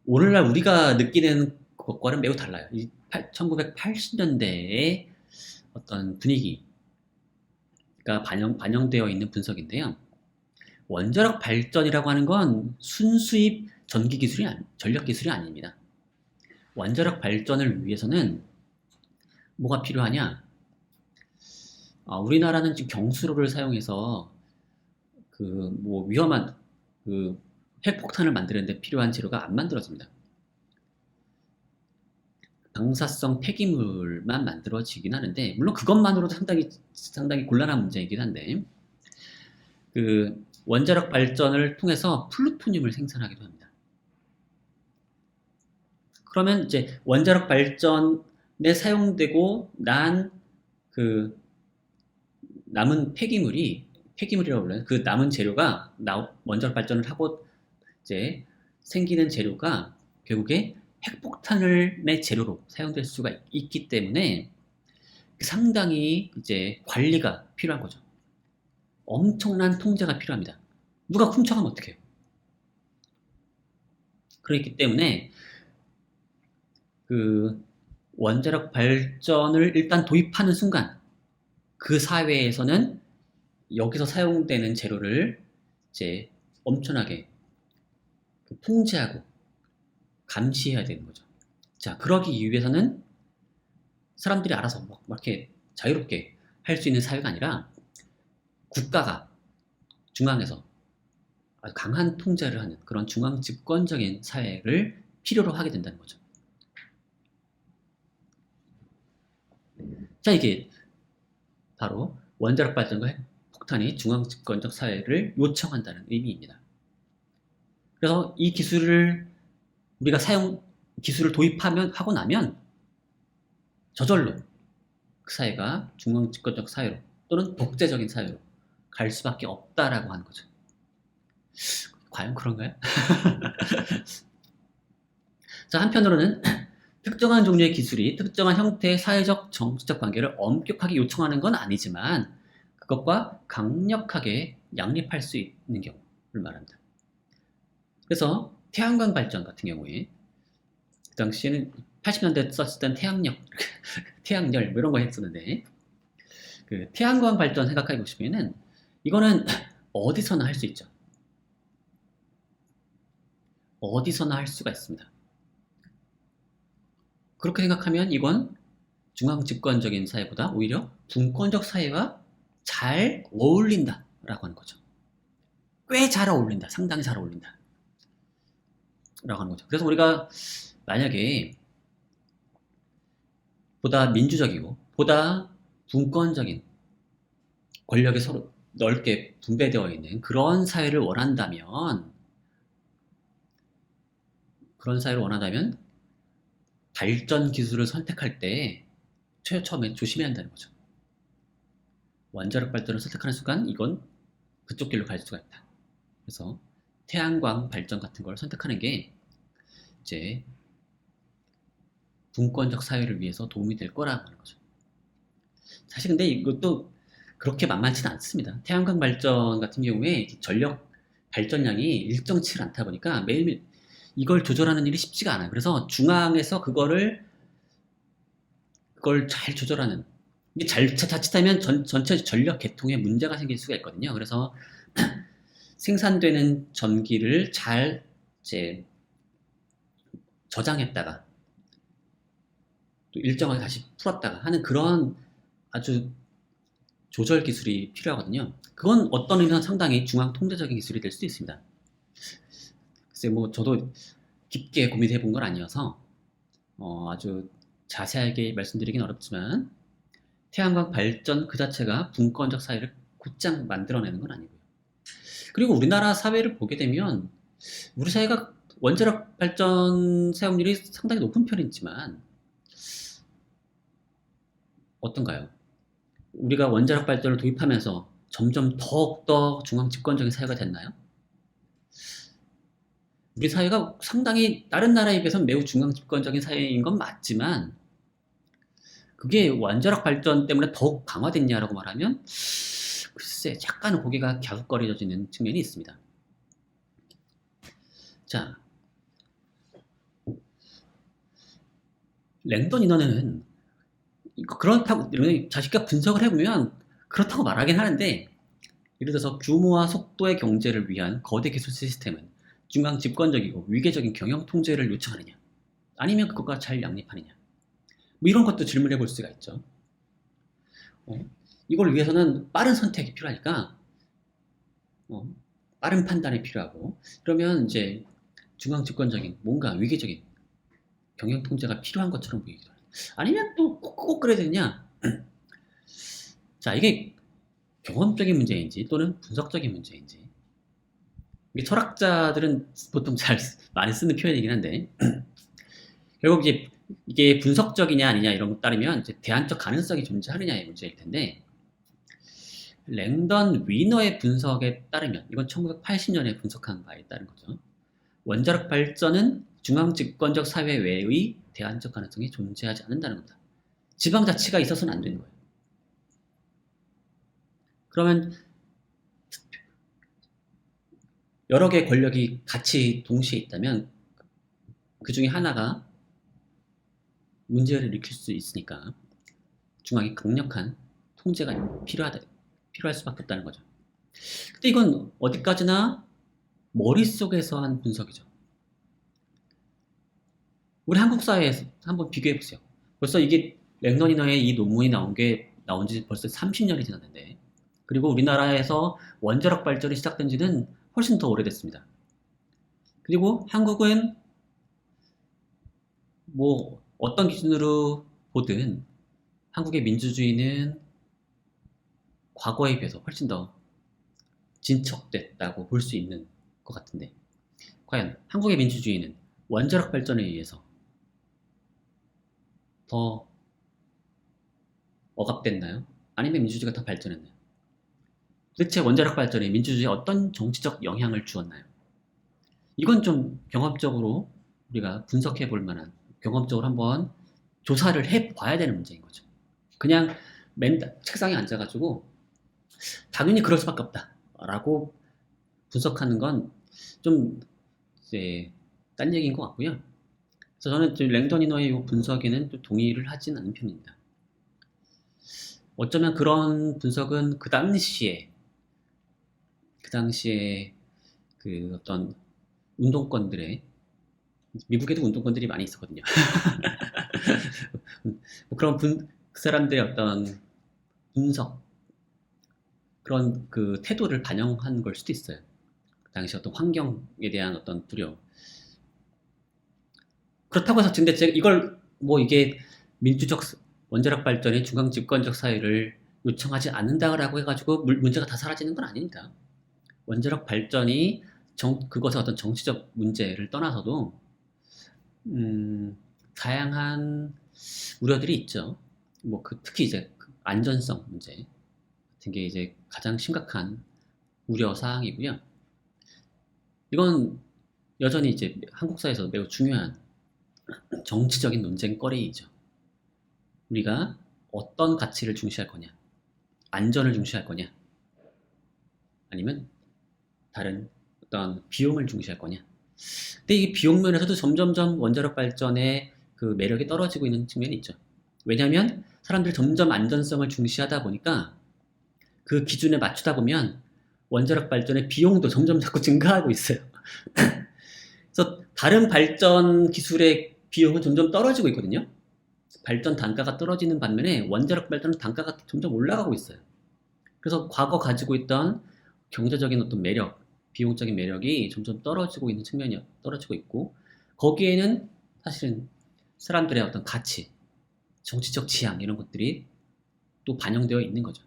Speaker 1: 오늘날 우리가 느끼는 것과는 매우 달라요. 1980년대의 어떤 분위기가 반영되어 있는 분석인데요. 원자력 발전이라고 하는 건 순수입 전력 기술이 아닙니다. 원자력 발전을 위해서는 뭐가 필요하냐? 우리나라는 지금 경수로를 사용해서 뭐 위험한 핵폭탄을 만드는데 필요한 재료가 안 만들어집니다. 방사성 폐기물만 만들어지긴 하는데, 물론 그것만으로도 상당히 곤란한 문제이긴 한데, 원자력 발전을 통해서 플루토늄을 생산하기도 합니다. 그러면 이제 원자력 발전에 사용되고 난 남은 폐기물이라고 불러요. 그 남은 재료가 원자력 발전을 하고 이제 생기는 재료가 결국에 핵폭탄의 재료로 사용될 수가 있기 때문에 상당히 이제 관리가 필요한 거죠. 엄청난 통제가 필요합니다. 누가 훔쳐가면 어떡해요? 그렇기 때문에 원자력 발전을 일단 도입하는 순간 그 사회에서는 여기서 사용되는 재료를 이제 엄청나게 통제하고 감시해야 되는 거죠. 자, 그러기 위해서는 사람들이 알아서 막 이렇게 자유롭게 할 수 있는 사회가 아니라 국가가 중앙에서 아주 강한 통제를 하는 그런 중앙 집권적인 사회를 필요로 하게 된다는 거죠. 자, 이게 바로 원자력 발전과 핵폭탄이 중앙 집권적 사회를 요청한다는 의미입니다. 그래서 이 기술을 우리가 기술을 하고 나면 저절로 그 사회가 중앙 집권적 사회로 또는 독재적인 사회로 갈 수밖에 없다라고 하는 거죠. 과연 그런가요? 자, 한편으로는 특정한 종류의 기술이 특정한 형태의 사회적, 정치적 관계를 엄격하게 요청하는 건 아니지만 그것과 강력하게 양립할 수 있는 경우를 말합니다. 그래서 태양광 발전 같은 경우에 그 당시에는 80년대 썼을 땐 태양열 뭐 이런 거 했었는데 태양광 발전 생각해 보시면은 이거는 어디서나 할 수 있죠. 어디서나 할 수가 있습니다. 그렇게 생각하면 이건 중앙 집권적인 사회보다 오히려 분권적 사회와 잘 어울린다라고 하는 거죠. 꽤 잘 어울린다. 상당히 잘 어울린다. 라고 하는 거죠. 그래서 우리가 만약에 보다 민주적이고 보다 분권적인 권력이 서로 넓게 분배되어 있는 그런 사회를 원한다면 발전 기술을 선택할 때 처음에 조심해야 한다는 거죠. 원자력 발전을 선택하는 순간 이건 그쪽 길로 갈 수가 있다. 그래서 태양광 발전 같은 걸 선택하는 게 이제 분권적 사회를 위해서 도움이 될 거라고 하는 거죠. 사실 근데 이것도 그렇게 만만치는 않습니다. 태양광 발전 같은 경우에 전력 발전량이 일정치 않다 보니까 매일매일 이걸 조절하는 일이 쉽지가 않아요. 그래서 중앙에서 그걸 잘 조절하는, 이게 자칫하면 전체 전력 계통에 문제가 생길 수가 있거든요. 그래서 생산되는 전기를 잘 이제 저장했다가 또 일정하게 다시 풀었다가 하는 그런 아주 조절 기술이 필요하거든요. 그건 어떤 의미에서 상당히 중앙 통제적인 기술이 될 수도 있습니다. 글쎄 뭐 저도 깊게 고민해 본 건 아니어서 아주 자세하게 말씀드리긴 어렵지만 태양광 발전 그 자체가 분권적 사회를 곧장 만들어내는 건 아니고요. 그리고 우리나라 사회를 보게 되면 우리 사회가 원자력 발전 사용률이 상당히 높은 편이지만 어떤가요? 우리가 원자력 발전을 도입하면서 점점 더욱더 중앙 집권적인 사회가 됐나요? 우리 사회가 상당히 다른 나라에 비해서 매우 중앙 집권적인 사회인 건 맞지만 그게 원자력 발전 때문에 더욱 강화됐냐라고 말하면 글쎄 약간은 고개가 갸웃거려지는 측면이 있습니다. 자, 랭던 인원은 그렇다고 자식과 분석을 해보면 그렇다고 말하긴 하는데 예를 들어서 규모와 속도의 경제를 위한 거대 기술 시스템은 중앙 집권적이고 위계적인 경영 통제를 요청하느냐, 아니면 그것과 잘 양립하느냐, 뭐 이런 것도 질문해 볼 수가 있죠. 이걸 위해서는 빠른 선택이 필요하니까 빠른 판단이 필요하고, 그러면 이제 중앙 집권적인 뭔가 위계적인 경영 통제가 필요한 것처럼 보이기도 해요. 아니면 또 꼭 그래야 되느냐? 자, 이게 경험적인 문제인지 또는 분석적인 문제인지, 이게 철학자들은 보통 많이 쓰는 표현이긴 한데 결국 이제 이게 분석적이냐 아니냐 이런 것 따르면 이제 대안적 가능성이 존재하느냐의 문제일 텐데, 랭던 위너의 분석에 따르면, 이건 1980년에 분석한 바에 따른 거죠. 원자력 발전은 중앙 집권적 사회 외의 대안적 가능성이 존재하지 않는다는 겁니다. 지방자치가 있어서는 안 되는 거예요. 그러면 여러 개의 권력이 같이 동시에 있다면 그 중에 하나가 문제를 일으킬 수 있으니까 중앙이 강력한 통제가 필요할 수밖에 없다는 거죠. 근데 이건 어디까지나 머릿속에서 한 분석이죠. 우리 한국 사회에서 한번 비교해 보세요. 벌써 이게 랭넌이너의 이 논문이 나온 지 벌써 30년이 지났는데, 그리고 우리나라에서 원자력 발전이 시작된 지는 훨씬 더 오래됐습니다. 그리고 한국은 뭐 어떤 기준으로 보든 한국의 민주주의는 과거에 비해서 훨씬 더 진척됐다고 볼 수 있는 것 같은데, 과연 한국의 민주주의는 원자력 발전에 의해서 더 억압됐나요? 아니면 민주주의가 더 발전했나요? 도대체 원자력 발전에 민주주의에 어떤 정치적 영향을 주었나요? 이건 좀 경험적으로 우리가 분석해 볼 만한, 경험적으로 한번 조사를 해 봐야 되는 문제인 거죠. 그냥 책상에 앉아가지고 당연히 그럴 수밖에 없다 라고 분석하는 건 좀 이제 딴 얘기인 것 같고요. 그래서 저는 랭던 이너의 이 분석에는 또 동의를 하진 않는 편입니다. 어쩌면 그런 분석은 그 당시에 그 어떤 운동권들의, 미국에도 운동권들이 많이 있었거든요. 뭐 그런 그 사람들의 어떤 분석, 그런 그 태도를 반영한 걸 수도 있어요. 그 당시 어떤 환경에 대한 어떤 두려움. 그렇다고 해서 근데 제가 이걸 뭐 이게 민주적 원자력 발전의 중앙 집권적 사회를 요청하지 않는다라고 해가지고 문제가 다 사라지는 건 아닙니다. 원자력 발전이 그것의 어떤 정치적 문제를 떠나서도 다양한 우려들이 있죠. 뭐 특히 이제 안전성 문제 같은 게 이제 가장 심각한 우려 사항이고요. 이건 여전히 이제 한국 사회에서 매우 중요한 정치적인 논쟁거리이죠. 우리가 어떤 가치를 중시할 거냐, 안전을 중시할 거냐, 아니면 다른 어떤 비용을 중시할 거냐. 근데 이 비용 면에서도 점점점 원자력 발전의 그 매력이 떨어지고 있는 측면이 있죠. 왜냐하면 사람들이 점점 안전성을 중시하다 보니까 그 기준에 맞추다 보면 원자력 발전의 비용도 점점 자꾸 증가하고 있어요. 그래서 다른 발전 기술의 비용은 점점 떨어지고 있거든요. 발전 단가가 떨어지는 반면에 원자력 발전은 단가가 점점 올라가고 있어요. 그래서 과거 가지고 있던 경제적인 어떤 매력, 비용적인 매력이 점점 떨어지고 있는 측면이 떨어지고 있고, 거기에는 사실은 사람들의 어떤 가치, 정치적 지향 이런 것들이 또 반영되어 있는 거죠.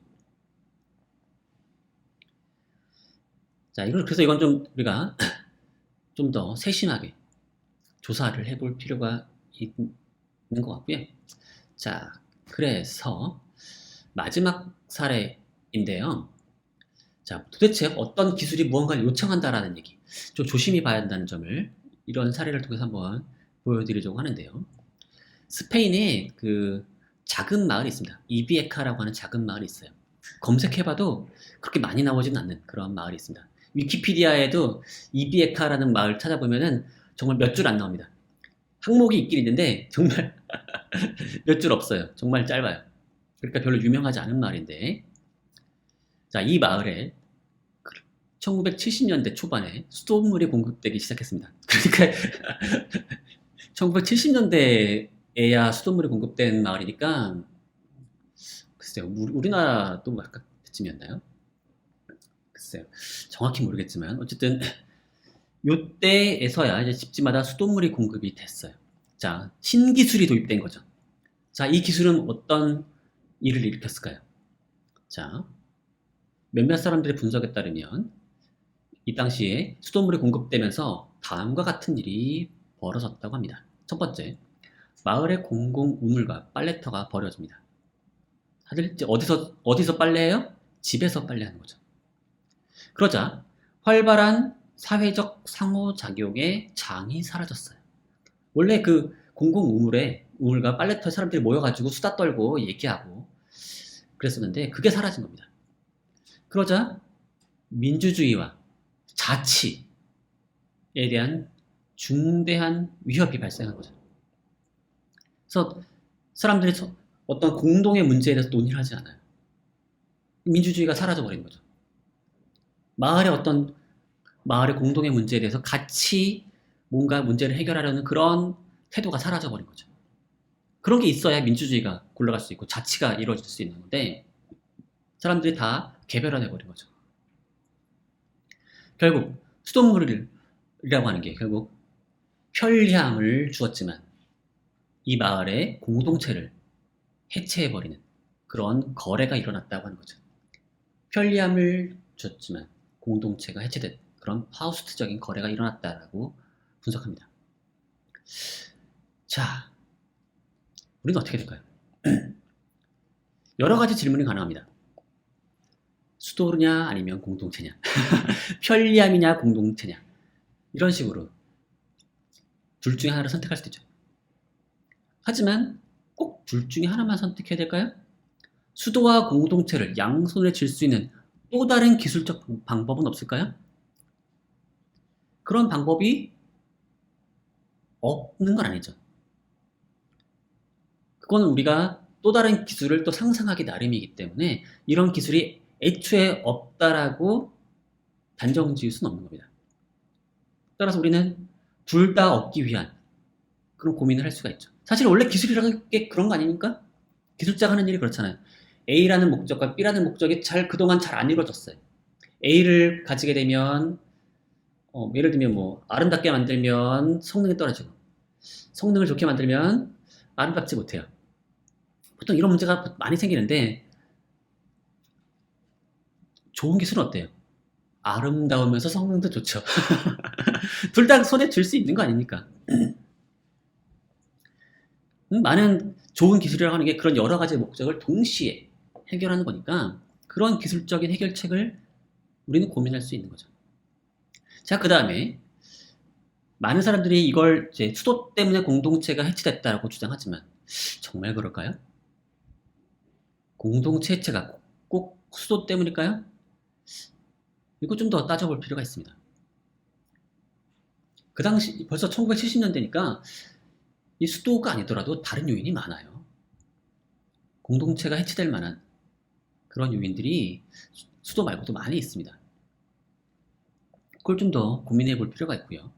Speaker 1: 자, 그래서 이건 좀 우리가 좀 더 세심하게 조사를 해볼 필요가 있는 것 같고요. 자, 그래서 마지막 사례인데요. 자, 도대체 어떤 기술이 무언가를 요청한다라는 얘기, 좀 조심히 봐야 한다는 점을 이런 사례를 통해서 한번 보여드리려고 하는데요. 스페인에 그 작은 마을이 있습니다. 이비에카라고 하는 작은 마을이 있어요. 검색해봐도 그렇게 많이 나오지는 않는 그런 마을이 있습니다. 위키피디아에도 이비에카라는 마을 찾아보면은 정말 몇 줄 안 나옵니다. 항목이 있긴 있는데 정말 몇 줄 없어요. 정말 짧아요. 그러니까 별로 유명하지 않은 마을인데, 자, 이 마을에 1970년대 초반에 수돗물이 공급되기 시작했습니다. 그러니까 1970년대에야 수돗물이 공급된 마을이니까 글쎄요, 우리나라도 약간 그쯤이었나요? 글쎄요, 정확히 모르겠지만 어쨌든 요때에서야 이제 집집마다 수돗물이 공급이 됐어요. 자, 신기술이 도입된 거죠. 자, 이 기술은 어떤 일을 일으켰을까요? 자, 몇몇 사람들의 분석에 따르면 이 당시에 수돗물이 공급되면서 다음과 같은 일이 벌어졌다고 합니다. 첫 번째, 마을의 공공 우물과 빨래터가 버려집니다. 다들 이제 어디서 빨래해요? 집에서 빨래하는 거죠. 그러자 활발한 사회적 상호작용의 장이 사라졌어요. 원래 그 공공 우물과 빨래터에 사람들이 모여가지고 수다 떨고 얘기하고 그랬었는데 그게 사라진 겁니다. 그러자 민주주의와 자치에 대한 중대한 위협이 발생한 거죠. 그래서 사람들이 어떤 공동의 문제에 대해서 논의를 하지 않아요. 민주주의가 사라져버린 거죠. 마을의 공동의 문제에 대해서 같이 뭔가 문제를 해결하려는 그런 태도가 사라져버린 거죠. 그런 게 있어야 민주주의가 굴러갈 수 있고 자치가 이루어질 수 있는 건데 사람들이 다 개별화돼버린 거죠. 결국 수돗물이라고 하는 게 결국 편리함을 주었지만 이 마을의 공동체를 해체해버리는 그런 거래가 일어났다고 하는 거죠. 편리함을 줬지만 공동체가 해체된 그런 파우스트적인 거래가 일어났다라고 분석합니다. 자, 우리는 어떻게 될까요? 여러 가지 질문이 가능합니다. 수도냐 아니면 공동체냐 편리함이냐 공동체냐 이런 식으로 둘 중에 하나를 선택할 수도 있죠. 하지만 꼭 둘 중에 하나만 선택해야 될까요? 수도와 공동체를 양손에 쥘 수 있는 또 다른 기술적 방법은 없을까요? 그런 방법이 없는 건 아니죠. 그건 우리가 또 다른 기술을 또 상상하기 나름이기 때문에 이런 기술이 애초에 없다라고 단정 지을 수는 없는 겁니다. 따라서 우리는 둘 다 얻기 위한 그런 고민을 할 수가 있죠. 사실 원래 기술이라는 게 그런 거 아닙니까? 기술자가 하는 일이 그렇잖아요. A라는 목적과 B라는 목적이 그동안 잘 안 이루어졌어요. A를 가지게 되면 예를 들면 뭐 아름답게 만들면 성능이 떨어지고 성능을 좋게 만들면 아름답지 못해요. 보통 이런 문제가 많이 생기는데 좋은 기술은 어때요? 아름다우면서 성능도 좋죠. 둘 다 손에 쥘 수 있는 거 아닙니까? 많은 좋은 기술이라고 하는 게 그런 여러 가지 목적을 동시에 해결하는 거니까 그런 기술적인 해결책을 우리는 고민할 수 있는 거죠. 자, 그 다음에 많은 사람들이 이걸 이제 수도 때문에 공동체가 해체됐다고 주장하지만 정말 그럴까요? 공동체 해체가 꼭 수도 때문일까요? 이거 좀 더 따져볼 필요가 있습니다. 그 당시 벌써 1970년대니까 이 수도가 아니더라도 다른 요인이 많아요. 공동체가 해체될 만한 그런 요인들이 수도 말고도 많이 있습니다. 그걸 좀 더 고민해 볼 필요가 있고요.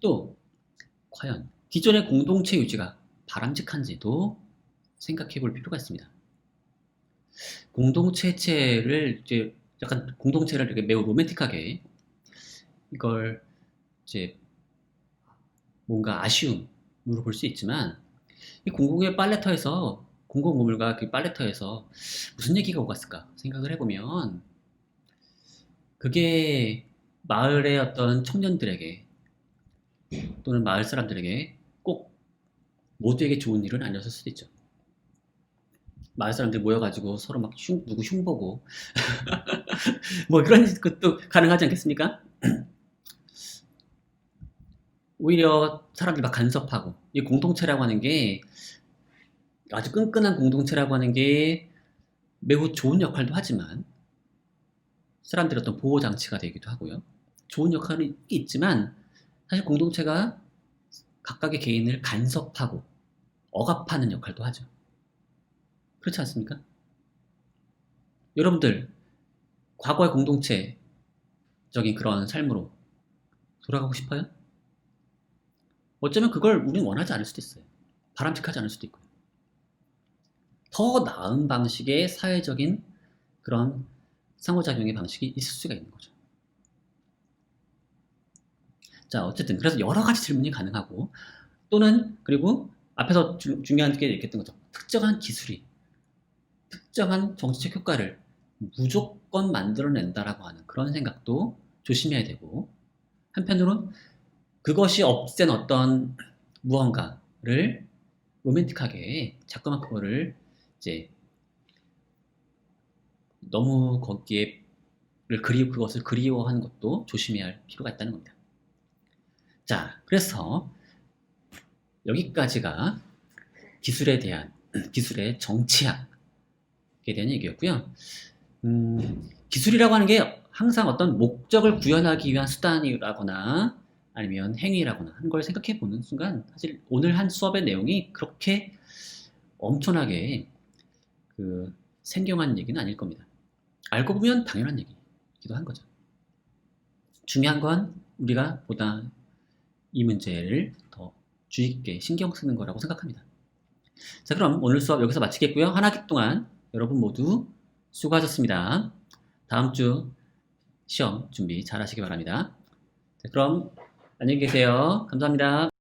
Speaker 1: 또 과연 기존의 공동체 유지가 바람직한지도 생각해 볼 필요가 있습니다. 공동체 해체를 이제 약간 공동체를 이렇게 매우 로맨틱하게 이걸 이제 뭔가 아쉬움으로 볼 수 있지만 이 공공의 빨래터에서 공공 우물과 그 빨래터에서 무슨 얘기가 오갔을까 생각을 해보면 그게 마을의 어떤 청년들에게 또는 마을 사람들에게 꼭 모두에게 좋은 일은 아니었을 수도 있죠. 마을 사람들 모여가지고 서로 막 누구 흉보고 뭐 그런 것도 가능하지 않겠습니까? 오히려 사람들 막 간섭하고 이 공동체라고 하는 게 아주 끈끈한 공동체라고 하는 게 매우 좋은 역할도 하지만 사람들의 어떤 보호 장치가 되기도 하고요. 좋은 역할이 있지만 사실 공동체가 각각의 개인을 간섭하고 억압하는 역할도 하죠. 그렇지 않습니까? 여러분들 과거의 공동체적인 그런 삶으로 돌아가고 싶어요? 어쩌면 그걸 우리는 원하지 않을 수도 있어요. 바람직하지 않을 수도 있고요. 더 나은 방식의 사회적인 그런 상호작용의 방식이 있을 수가 있는 거죠. 자, 어쨌든 그래서 여러 가지 질문이 가능하고 또는 그리고 앞에서 중요한 게 얘기했던 것처럼 특정한 기술이 특정한 정치적 효과를 무조건 만들어낸다라고 하는 그런 생각도 조심해야 되고 한편으로는 그것이 없앤 어떤 무언가를 로맨틱하게 자꾸만 그거를 이제 너무 그것을 그리워하는 것도 조심해야 할 필요가 있다는 겁니다. 자, 그래서 여기까지가 기술의 정치학에 대한 얘기였고요. 기술이라고 하는 게 항상 어떤 목적을 구현하기 위한 수단이라거나 아니면 행위라거나 하는 걸 생각해 보는 순간 사실 오늘 한 수업의 내용이 그렇게 엄청나게 생경한 얘기는 아닐 겁니다. 알고 보면 당연한 얘기이기도 한 거죠. 중요한 건 우리가 보다 이 문제를 더 주의 깊게 신경 쓰는 거라고 생각합니다. 자, 그럼 오늘 수업 여기서 마치겠고요. 한 학기 동안 여러분 모두 수고하셨습니다. 다음 주 시험 준비 잘 하시기 바랍니다. 자, 그럼 안녕히 계세요. 감사합니다.